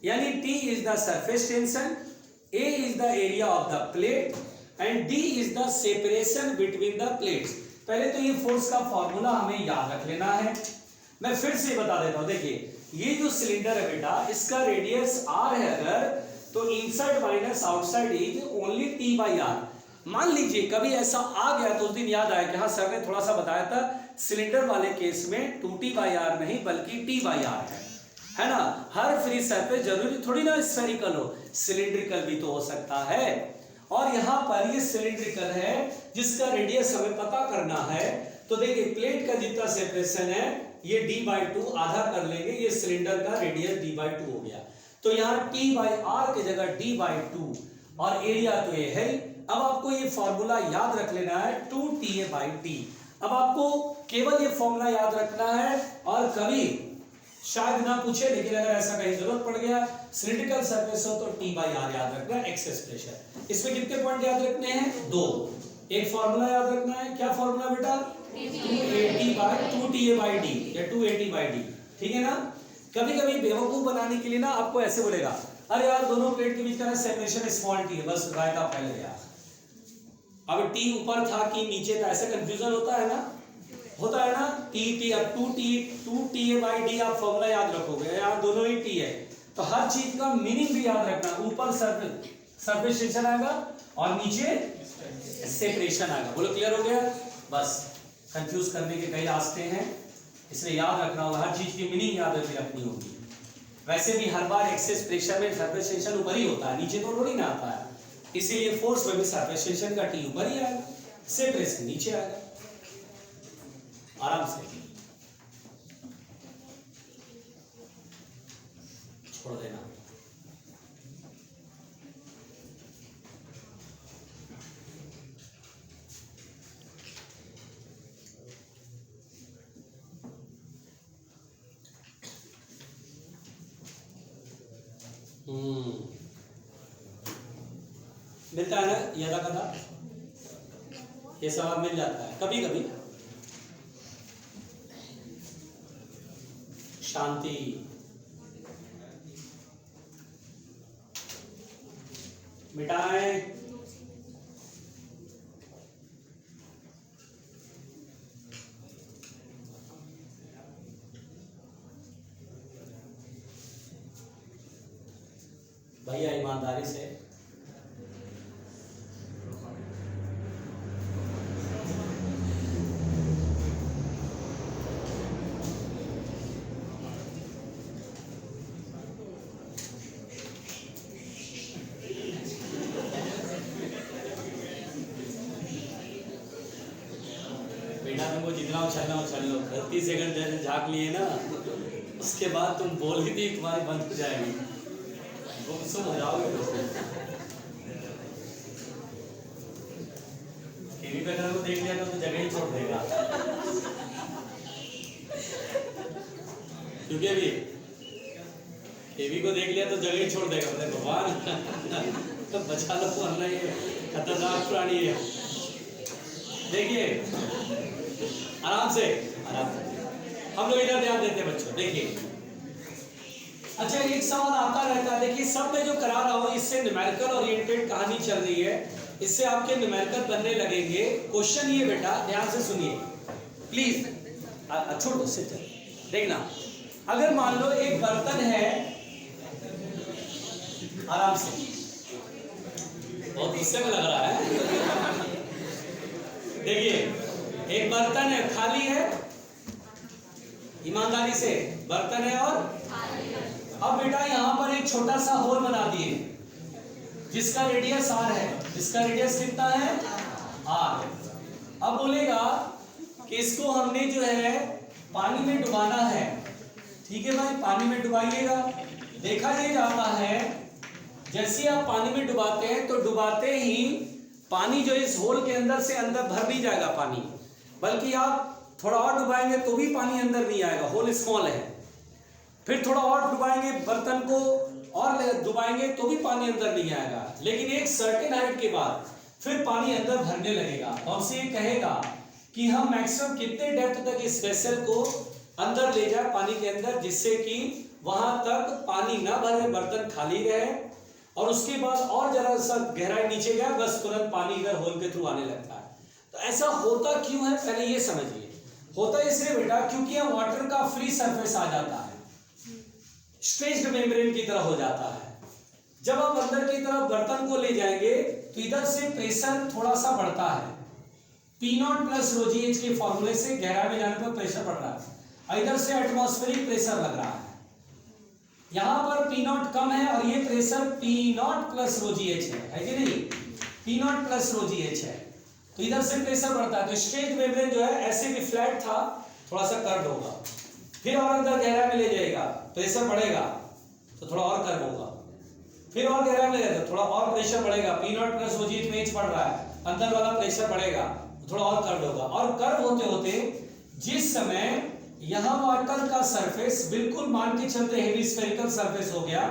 यानी T is the surface tension, A is the area of the plate and D is the separation between the plates. पहले तो ये फोर्स का फॉर्मूला हमें याद रख लेना है। मैं फिर से बता देता हूं, देखिए ये जो सिलेंडर है बेटा इसका रेडियस R है अगर, तो inside minus outside is only T by R। मान लीजिए कभी ऐसा आ गया तो उस दिन याद आया कि हाँ सर ने थोड़ा सा बताया था सिलेंडर वाले केस में 2T बाई R नहीं बल्कि T बाई R है ना। हर फ्री सरफेस जरूरी थोड़ी ना स्फेरिकल हो, सिलिंड्रिकल भी तो हो सकता है, और यहां पर ये सिलिंड्रिकल है जिसका रेडियस हमें पता करना है। तो देखिए प्लेट का जितना सेपरेशन है ये D/2 आधा कर लेंगे, ये सिलेंडर का रेडियस D/2 हो गया, तो यहाँ T बाई R की जगह D/2, और एरिया तो ये है। अब आपको ये फॉर्मूला याद रख लेना है 2TA/D। अब आपको केवल ये फॉर्मूला याद रखना है, और कभी शायद ना पूछे, लेकिन अगर ऐसा कहीं जरूरत पड़ गया, सिलिंड्रिकल सरफेस हो तो T/R याद रखना, एक्सेस प्रेशर। इसमें कितने पॉइंट याद रखने हैं? 2। एक फॉर्मूला याद रखना है, क्या फॉर्मूला बेटा? 280/2TA/D या 280/D, ठीक है ना। कभी कभी बेवकूफ बनाने के लिए ना आपको ऐसे बोलेगा, अरे यार दोनों प्लेट के बीच का ना सेपरेशन स्मॉल t है, बस रायता फैल गया। अब t ऊपर था कि नीचे था, ऐसा कंफ्यूजन होता है ना, होता है ना। t अब 2TA/D आप फॉर्मूला याद रखोगे, यहाँ दोनों ही t है, तो हर चीज का मीनिंग भी याद रखना। ऊपर सरफेस टेंशन आएगा और नीचे सेपरेशन आएगा। बोलो क्लियर हो गया? बस कंफ्यूज करने के कई रास्ते हैं, इसलिए याद रखना होगा, हर चीज की मीनिंग याद रखनी होगी। वैसे भी हर बार एक्सेस प्रेशर में सरफेस टेंशन ऊपर ही होता है, नीचे तो थोड़ी ना आता है, इसीलिए फोर्स में भी सरफेस टेंशन का T ऊपर ही आएगा, सेपरेशन नीचे आएगा। आराम से छोड़ देना। मिलता है ना यदा कदा, ये सवाल मिल जाता है कभी कभी। शांति, मिटाएं, भैया ईमानदारी से। बेटा तुमको जितना उछलना उछल लो, 30 सेकंड जैसे झाँक लिए ना, उसके बाद तुम बोल ही दी, तुम्हारी बंद हो जाएगी, गुमसुम हो जाओगे। टीवी पे अगर वो देख लिया तो जगह ही छोड़ देगा, क्योंकि अभी टीवी को देख लिया तो जगह ही छोड़ देगा। बोले भगवान तो बचा लो, वरना ये खतरनाक प्राणी है। देखिए आराम से, आराम से हम लोग इधर ध्यान देते हैं बच्चों। देखिए अच्छा, एक सवाल आता रहता है, देखिए सब में जो करा रहा हूं इससे न्यूमेरिकल ओरिएंटेड कहानी चल रही है, इससे आपके न्यूमेरिकल बनने लगेंगे। क्वेश्चन ये बेटा ध्यान से सुनिए प्लीज, छोड़ दो से देखना। अगर मान लो एक बर्तन है, आराम से, बहुत गुस्से में लग रहा है। देखिए एक बर्तन है, खाली है, ईमानदारी से बर्तन है, और अब बेटा यहां पर एक छोटा सा होल बना दिए जिसका रेडियस r है, जिसका रेडियस कितना है r। अब बोलेगा कि इसको हमने जो है पानी में डुबाना है, ठीक है भाई, पानी में डुबाइएगा। देखा ये जाता है जैसे आप पानी में डुबाते हैं तो डुबाते ही पानी जो इस होल के अंदर से अंदर भर नहीं जाएगा पानी, बल्कि आप थोड़ा और डुबाएंगे तो भी पानी अंदर नहीं आएगा, होल स्मॉल है। फिर थोड़ा और डुबाएंगे बर्तन को, और डुबाएंगे तो भी पानी अंदर नहीं आएगा, लेकिन एक सर्टेन हाइट के बाद फिर पानी अंदर भरने लगेगा। और हमसे ये कहेगा कि हम मैक्सिमम कितने डेप्थ तक इस वेसल को अंदर ले जाए पानी के अंदर, जिससे कि वहां तक पानी ना भरे, बर्तन खाली रहे, और उसके बाद और जरा सा गहराई नीचे गया, बस तुरंत पानी इधर होल के थ्रू आने लगता है। तो ऐसा होता क्यों है, पहले ये समझिए। होता इसलिए बेटा क्योंकि यहाँ वाटर का फ्री सरफेस आ जाता है, स्ट्रेच्ड मेम्ब्रेन की तरह हो जाता है। जब आप अंदर की तरफ बर्तन को ले जाएंगे तो इधर से प्रेशर थोड़ा सा बढ़ता है, P0 प्लस ρgh के फॉर्मूले से गहराई में जाने पर प्रेशर बढ़ रहा है, इधर से एटमॉस्फेरिक प्रेशर लग रहा है। यहां पर P0 कम है और ये प्रेशर P0 प्लस ρgh है कि नहीं, P0 प्लस ρgh है, तो इधर से प्रेशर बढ़ता है। तो स्ट्रेट मेम्ब्रेन जो है ऐसे भी फ्लैट था, थोड़ा सा कर्व होगा, फिर और अंदर गहराई में ले जाएगा, प्रेशर बढ़ेगा तो थोड़ा और कर्व होगा, फिर और गहराई में ले जाएगा, थोड़ा और प्रेशर बढ़ेगा, P0 प्लस ρgh में बढ़ रहा है, अंदर वाला प्रेशर बढ़ेगा, थोड़ा और कर्व होगा, और कर्व होते होते जिस समय यहां वाटर का सरफेस बिल्कुल मान के चलते हेवी स्फेरिकल सरफेस हो गया,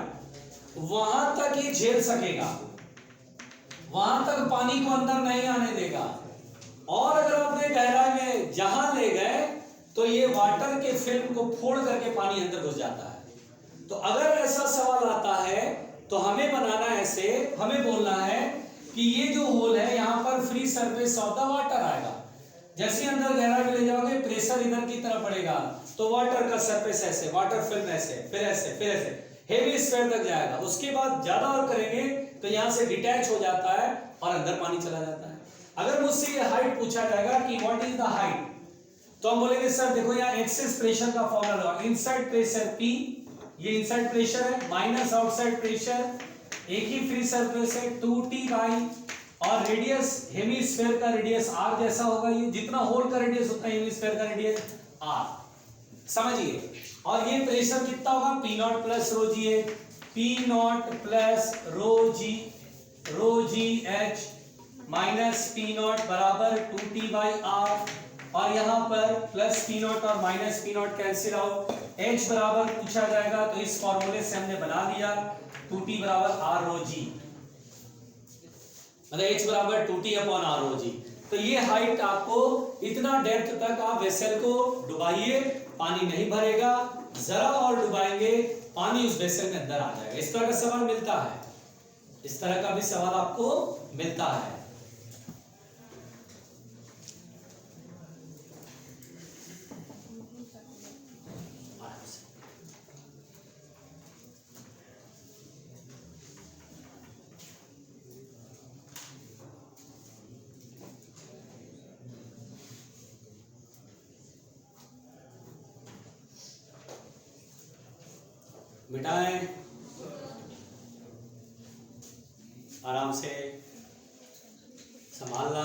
वहां तक ये झेल सकेगा, वहां तक पानी को अंदर नहीं आने देगा। और अगर अपने गहराई में जहां ले गए तो ये वाटर के फिल्म को फोड़ करके पानी अंदर घुस जाता है। तो अगर ऐसा सवाल आता है तो हमें बनाना ऐसे, हमें बोलना है कि ये जो होल है यहां पर free surface of the water आएगा। जैसे अंदर गहराई में ले जाओगे प्रेशर इधर की तरफ पड़ेगा तो वाटर का सरफेस ऐसे, वाटर फिल्म ऐसे, फिर ऐसे, फिर ऐसे हेवी स्फीयर तक जाएगा। उसके बाद ज्यादा और करेंगे तो यहां से डिटैच हो जाता है और अंदर पानी चला जाता है। अगर मुझसे ये हाइट पूछा जाएगा कि व्हाट इज द हाइट, तो हम बोलेंगे सर देखो यहाँ एक्सेस प्रेशर का फॉर्मूला, इनसाइड प्रेशर P, ये इनसाइड प्रेशर है, माइनस आउटसाइड प्रेशर, एक ही फ्री सरफेस है 2T बाई, और रेडियस हेमीस्फेयर का रेडियस R जैसा होगा, ये जितना होल का रेडियस उतना हेमीस्फेयर का रेडियस R, समझिए। और ये प्रेशर कितना होगा P naught plus rho g है, P naught plus rho g H minus P naught बराबर 2T बाई R, और यहां पर प्लस P नॉट और minus P naught cancel out, H बराबर पूछा जाएगा तो इस फॉर्मूले से हमने बना दिया 2T बराबर R रो जी, मतलब H बराबर 2T अपॉन R रो जी। तो ये हाइट आपको, इतना डेप्थ तक आप वेसल को डुबाइए, पानी नहीं भरेगा, जरा और डुबाएंगे पानी उस वेसल में अंदर आ जाएगा। इस तरह का सवाल मिलता है, इस तरह का भी सवाल आपको मिलता है। मिटाएं, आराम से संभालना।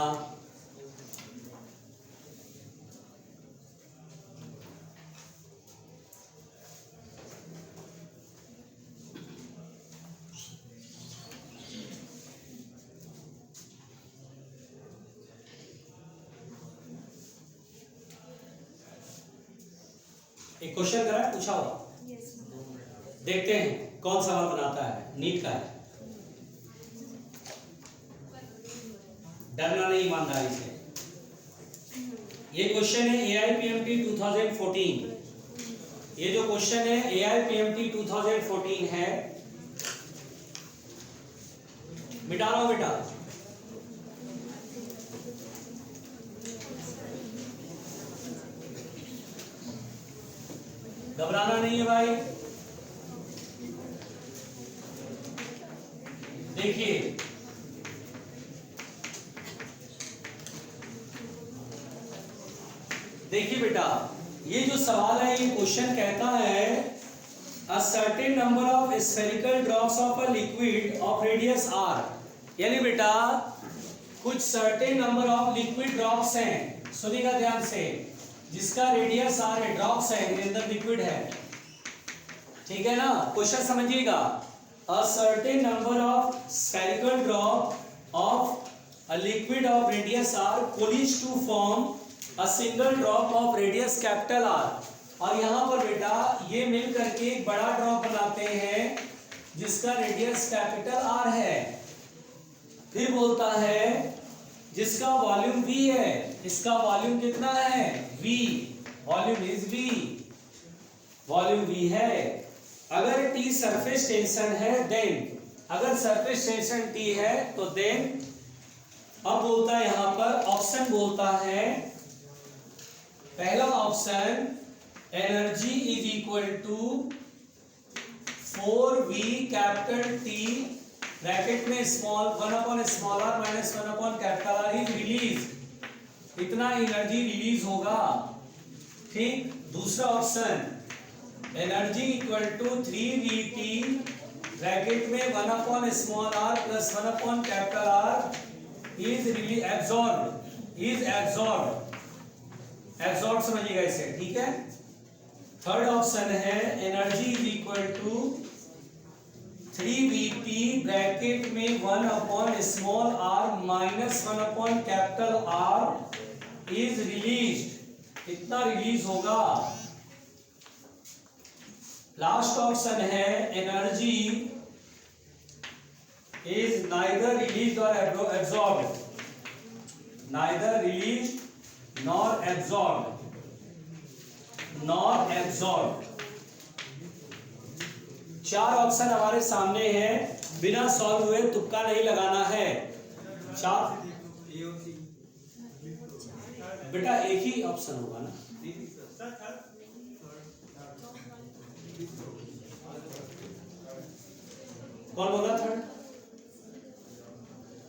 एक क्वेश्चन करा पूछा हुआ, देखते हैं कौन सवाल बनाता है, नीट का है, डरना नहीं ईमानदारी से। ये क्वेश्चन है AIPMT 2014, ये जो क्वेश्चन है AIPMT 2014 है, मिटा रहा हूं बेटा, घबराना नहीं है भाई। देखिए देखिए बेटा, ये जो सवाल है ये क्वेश्चन कहता है a certain number of spherical drops of a liquid of radius R, यानी बेटा कुछ certain number of liquid drops हैं, सुनिएगा ध्यान से, जिसका रेडियस R है, ड्रॉप्स है, इसके अंदर लिक्विड है, ठीक है ना। क्वेश्चन समझिएगा, a certain number of spherical drop of a liquid of radius R collides to form a single drop of radius capital R, और यहां पर बेटा ये मिल करके एक बड़ा ड्रॉप बनाते हैं जिसका रेडियस कैपिटल R है। फिर बोलता है जिसका वॉल्यूम V है, इसका वॉल्यूम कितना है V, volume is V, volume V है। अगर T सरफेस टेंशन है देन, अगर सरफेस टेंशन T है तो देन, अब बोलता है यहां पर ऑप्शन बोलता है, पहला option energy is equal to 4V capital T bracket में small 1 upon small r minus 1 upon capital R is release, इतना एनर्जी रिलीज होगा, ठीक। दूसरा option energy equal to 3VT bracket में 1 upon small r plus 1 upon capital R is release absorb, is absorb, absorb समझिएगा इसे, ठीक है। Third option है energy is equal to 3VT bracket में 1 upon small r minus 1 upon capital R is released, कितना release होगा। Last option है energy is neither release और absorb, neither release nor absorb, nor absorb. चार option हमारे सामने हैं, बिना सॉल्व हुए तुक्का नहीं लगाना है। चार बेटा एक ही ऑप्शन होगा ना। कौन बोला थर्ड?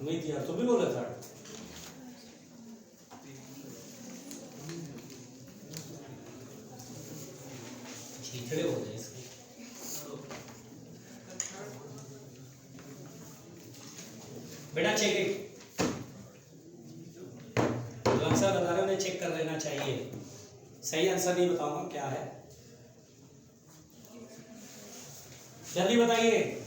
नहीं दिया, तुम भी बोला थर्ड। छीछड़े हो गए इसके। बेटा चेक इट, जो आंसर बता रहे हो उन्हें चेक कर लेना चाहिए। सही आंसर नहीं बताऊंगा क्या है, जल्दी बताइए।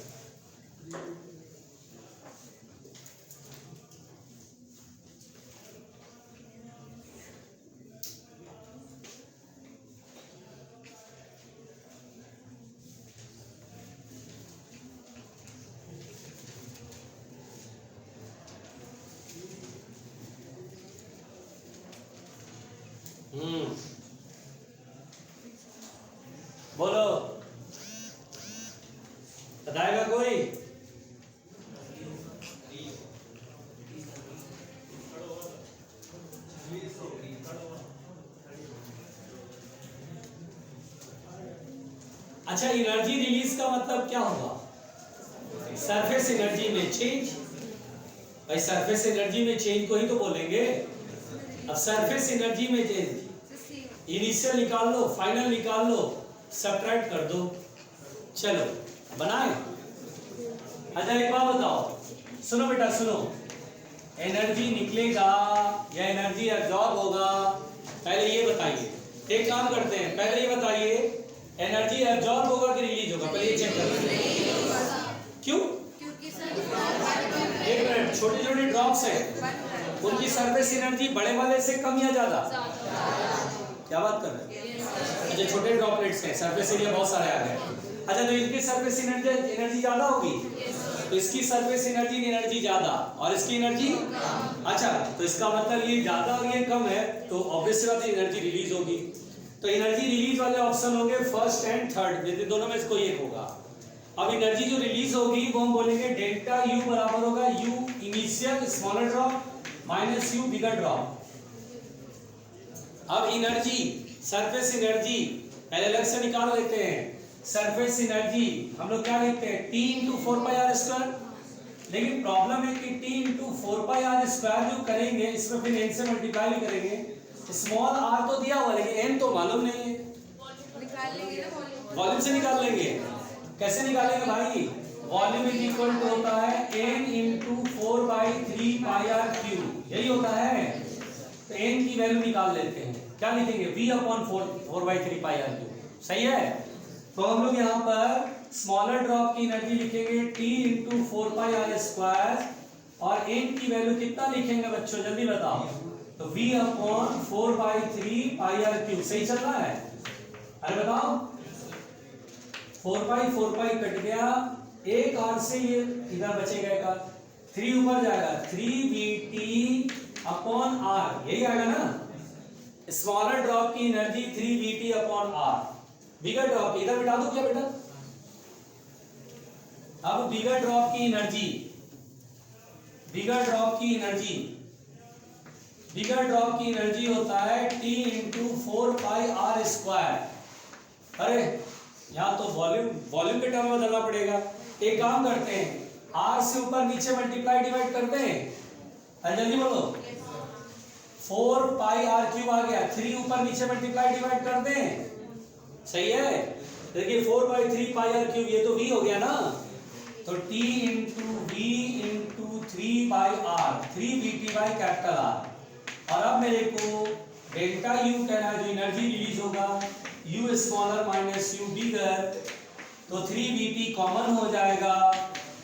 बोलो, बताएगा कोई? अच्छा, एनर्जी रिलीज का मतलब क्या होगा? सरफेस एनर्जी में चेंज। भाई सरफेस एनर्जी में चेंज को ही तो बोलेंगे। अब सरफेस एनर्जी में चेंज, इनिशियल निकाल लो, फाइनल निकाल लो, सब्ट्रैक्ट कर दो। चलो बनाए। अच्छा एक बात बताओ, सुनो बेटा सुनो, एनर्जी निकलेगा या एनर्जी एब्जॉर्ब होगा, पहले ये बताइए। एक काम करते हैं, पहले ये बताइए एनर्जी एब्जॉर्ब होगा कि रिलीज होगा, पहले ये चेक कर लेते। क्यों? एक मिनट, छोटे छोटे ड्रॉप्स हैं, उनकी सरफेस एनर्जी बड़े वाले से कम या ज्यादा? क्या बात कर रहे हैं? अच्छा छोटे ड्रॉपलेट्स हैं, सरफेस एरिया बहुत सारे आ गए। अच्छा तो इनकी सरफेस एनर्जी ज्यादा होगी, तो इसकी सरफेस एनर्जी ज्यादा और इसकी एनर्जी। अच्छा तो इसका मतलब ये ज्यादा और ये कम है, तो ऑब्वियसली बात है एनर्जी रिलीज होगी। तो एनर्जी रिलीज वाले ऑप्शन होंगे फर्स्ट एंड थर्ड, यदि दोनों में से कोई एक होगा। अब एनर्जी जो रिलीज होगी वो हम बोलेंगे डेल्टा यू बराबर होगा you initial smaller drop minus you bigger drop. अब एनर्जी, सरफेस एनर्जी पहले अलग से निकाल लेते हैं। सरफेस एनर्जी हम लोग क्या लिखते हैं, T इंटू 4πr²। लेकिन प्रॉब्लम है कि T इंटू 4πr² जो करेंगे इसमें फिर n से मल्टीप्लाई भी करेंगे। स्मॉल r तो दिया हुआ लेकिन n तो मालूम नहीं है, निकाल लेंगे ना वॉल्यूम से निकाल लेंगे। कैसे निकालेंगे भाई? वॉल्यूम इज इक्वल टू होता है n इंटू 4/3πr³, यही होता है। तो n की वैल्यू निकाल लेते हैं, क्या लिखेंगे v/4/3πr³। सही है। तो हम लोग यहाँ पर स्मॉलर ड्रॉप की एनर्जी लिखेंगे T इंटू 4πr² और n की वैल्यू कितना लिखेंगे बच्चों, जल्दी बताओ। तो v/4/3πr³। सही चल रहा है? अरे बताओ, 4π कट गया, एक r से ये इधर बचेगा एक r, 3 ऊपर जाएगा 3vt/r, यही आएगा ना। स्मॉलर ड्रॉप की एनर्जी 3vt/r। बिगर ड्रॉप की इधर बिठा दो क्या बेटा? अब बिगर ड्रॉप की एनर्जी, बिगर ड्रॉप की एनर्जी होता है T इंटू 4πr²। अरे यहाँ तो वॉल्यूम के टर्म में बदलना पड़ेगा। एक काम करते हैं, r से ऊपर नीचे मल्टीप्लाई डिवाइड करते हैं। अरे जल्दी बोलो, 4πr³ आ गया, 3 ऊपर नीचे मल्टीप्लाई डिवाइड कर दें। सही है। देखिए 4/3πr³, ये तो v हो गया ना, तो T into v into 3/r, 3vt/R। और अब मेरे को डेल्टा यू कहना है, जो एनर्जी रिलीज होगा u स्मॉलर माइनस u बिगर, तो 3vt कॉमन हो जाएगा,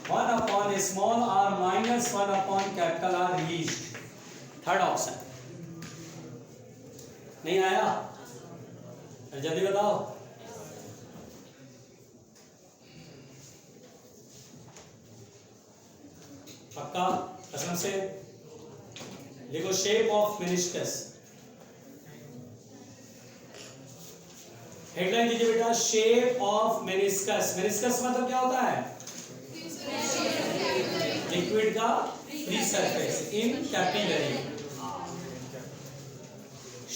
1/r minus 1/R release. Third option. नहीं आया? जल्दी बताओ। पक्का? कसम से? देखो शेप ऑफ मेनिस्कस, हेडलाइन दीजिए बेटा, शेप ऑफ मेनिस्कस। मेनिस्कस मतलब क्या होता है? लिक्विड का free surface in capillary,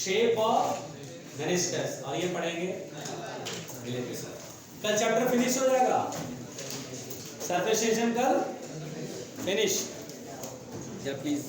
shape of meniscus. और ये पढ़ेंगे अगले के साथ। कल चैप्टर फिनिश हो जाएगा, सरफेस टेंशन कल फिनिश। प्लीज